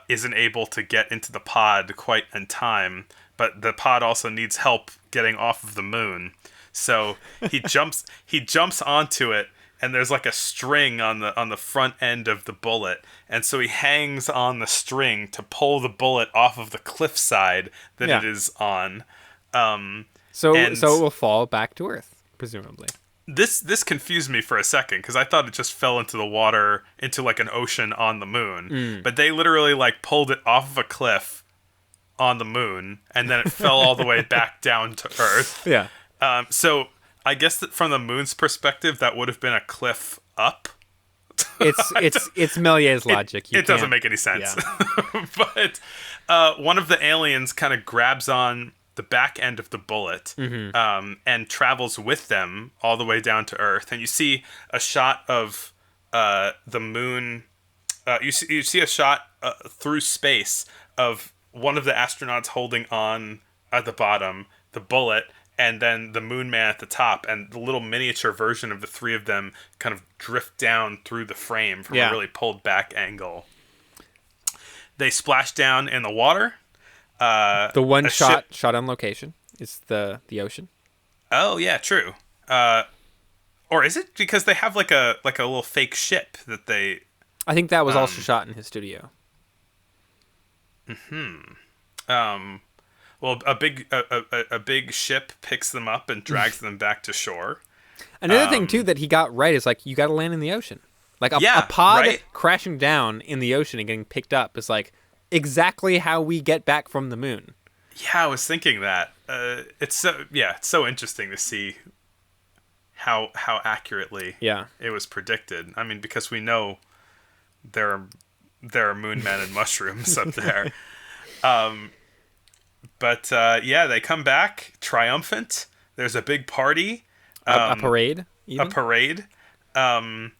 isn't able to get into the pod quite in time, but the pod also needs help getting off of the moon. So he jumps onto it. And there's like a string on the front end of the bullet, and so he hangs on the string to pull the bullet off of the cliffside that it is on. So it will fall back to Earth, presumably. This confused me for a second because I thought it just fell into the water, into like an ocean on the moon, but they literally like pulled it off of a cliff on the moon, and then it fell all the way back down to Earth. Yeah. So. I guess that from the moon's perspective, that would have been a cliff up. It's Méliès logic. It doesn't make any sense. Yeah. But one of the aliens kind of grabs on the back end of the bullet and travels with them all the way down to Earth. And you see a shot of the moon. You see a shot through space of one of the astronauts holding on at the bottom, the bullet, and then the moon man at the top, and the little miniature version of the three of them kind of drift down through the frame from a really pulled back angle. They splash down in the water. The one shot on location is the ocean. Oh yeah, true. Or is it because they have like a little fake ship that they? I think that was also shot in his studio. Well, a big ship picks them up and drags them back to shore. Another thing too that he got right is like you got to land in the ocean. Like a pod right? crashing down in the ocean and getting picked up is like exactly how we get back from the moon. Yeah, I was thinking that. It's so interesting to see how accurately it was predicted. I mean, because we know there are moon men and mushrooms up there. But they come back triumphant. There's a big party. A parade? Even? A parade. And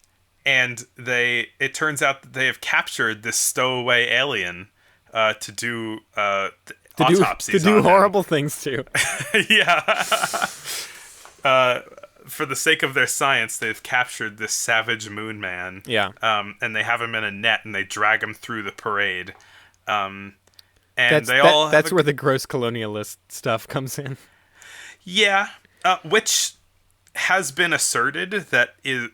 it turns out that they have captured this stowaway alien to do autopsies to do on horrible things too. Yeah. For the sake of their science, they've captured this savage moon man. Yeah. And they have him in a net and they drag him through the parade. And that's where the gross colonialist stuff comes in. Yeah. Which has been asserted that it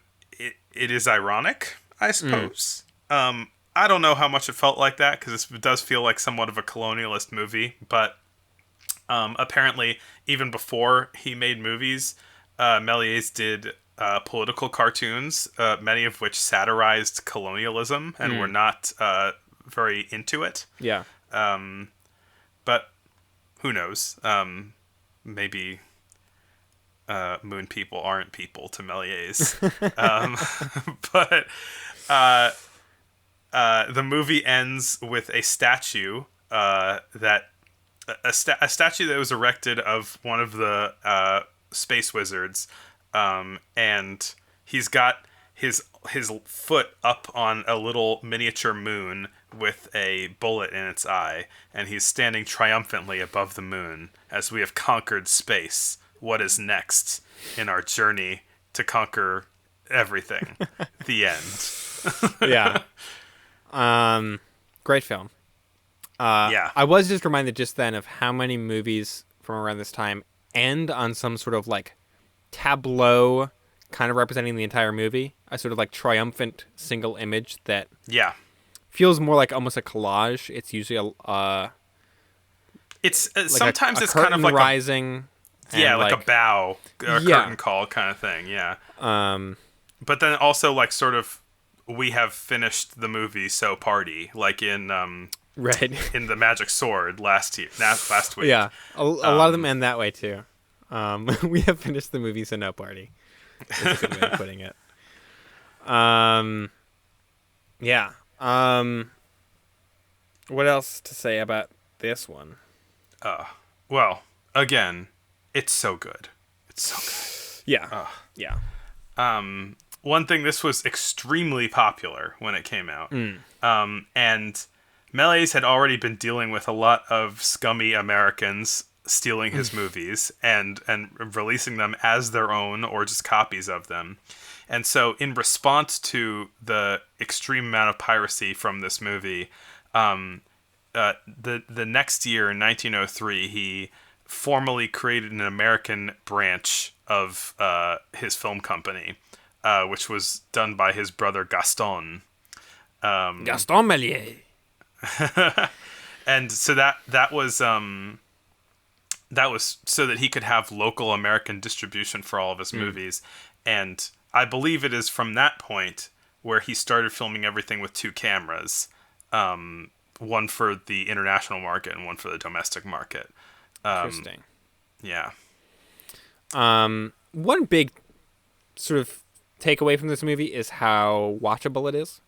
is ironic, I suppose. I don't know how much it felt like that, because it does feel like somewhat of a colonialist movie, but apparently, even before he made movies, Méliès did political cartoons, many of which satirized colonialism and were not very into it. Yeah. But who knows? Maybe moon people aren't people to Méliès. But the movie ends with a statue a statue that was erected of one of the space wizards, and he's got his foot up on a little miniature moon with a bullet in its eye, and he's standing triumphantly above the moon as we have conquered space. What is next in our journey to conquer everything? The end. Yeah. Great film. Yeah. I was just reminded just then of how many movies from around this time end on some sort of like tableau kind of representing the entire movie. A sort of like triumphant single image that feels more like almost a collage. It's usually it's like sometimes a it's kind of like rising. like a bow, a curtain call kind of thing. Yeah. But then also like sort of we have finished the movie, so party, like in right in the Magic Sword last week. Yeah, a lot of them end that way too. We have finished the movie, so no party. That's a good way of putting it. Yeah. What else to say about this one? Well, again, it's so good. It's so good. Yeah. Yeah. One thing, this was extremely popular when it came out. And Méliès had already been dealing with a lot of scummy Americans stealing his movies and releasing them as their own or just copies of them. And so in response to the extreme amount of piracy from this movie, the next year in 1903, he formally created an American branch of his film company, which was done by his brother Gaston. Gaston Méliès. And so that was so that he could have local American distribution for all of his movies. And I believe it is from that point where he started filming everything with two cameras, one for the international market and one for the domestic market. Interesting. Yeah. One big sort of takeaway from this movie is how watchable it is.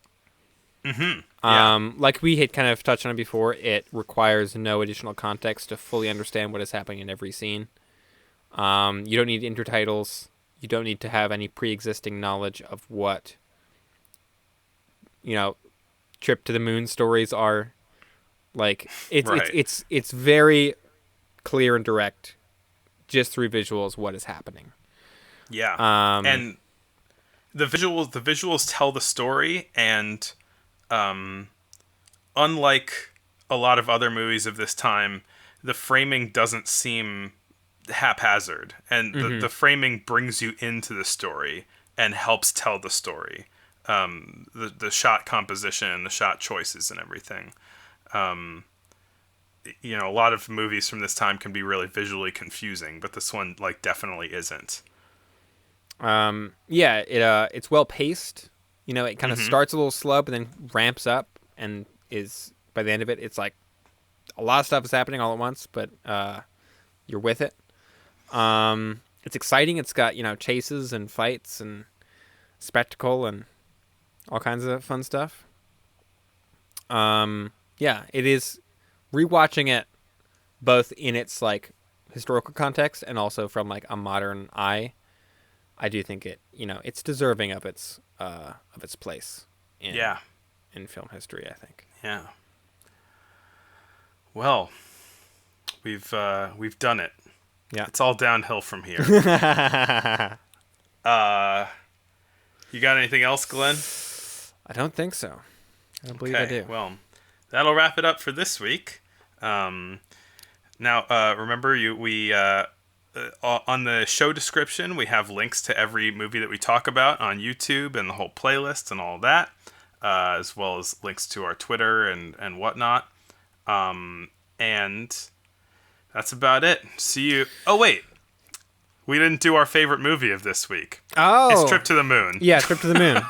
Mm-hmm. Yeah. Like we had kind of touched on it before, it requires no additional context to fully understand what is happening in every scene. You don't need intertitles. You don't need to have any pre-existing knowledge of what, trip to the moon stories are. Like it's very clear and direct, just through visuals, what is happening. Yeah. And the visuals tell the story, and unlike a lot of other movies of this time, the framing doesn't seem haphazard, and the framing brings you into the story and helps tell the story. The shot composition, the shot choices, and everything. You know, a lot of movies from this time can be really visually confusing, but this one like definitely isn't. It's well paced. You know, it kind of starts a little slow, but then ramps up, and is by the end of it, it's like a lot of stuff is happening all at once, but you're with it. It's exciting. It's got, you know, chases and fights and spectacle and all kinds of fun stuff. It is. Rewatching it, both in its like historical context and also from like a modern eye, I do think it, you know, it's deserving of its place in film history, I think. Yeah. Well, we've done it. Yeah. It's all downhill from here. You got anything else, Glenn? I don't think so. I don't believe I do. Well, that'll wrap it up for this week. Now, remember, we on the show description, we have links to every movie that we talk about on YouTube and the whole playlist and all that, as well as links to our Twitter and whatnot. And that's about it. See you. Oh, wait. We didn't do our favorite movie of this week. Oh. It's Trip to the Moon. Yeah, Trip to the Moon.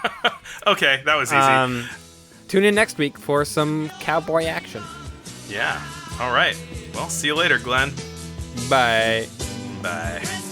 Okay, that was easy. Tune in next week for some cowboy action. Yeah. All right. Well, see you later, Glenn. Bye. Bye.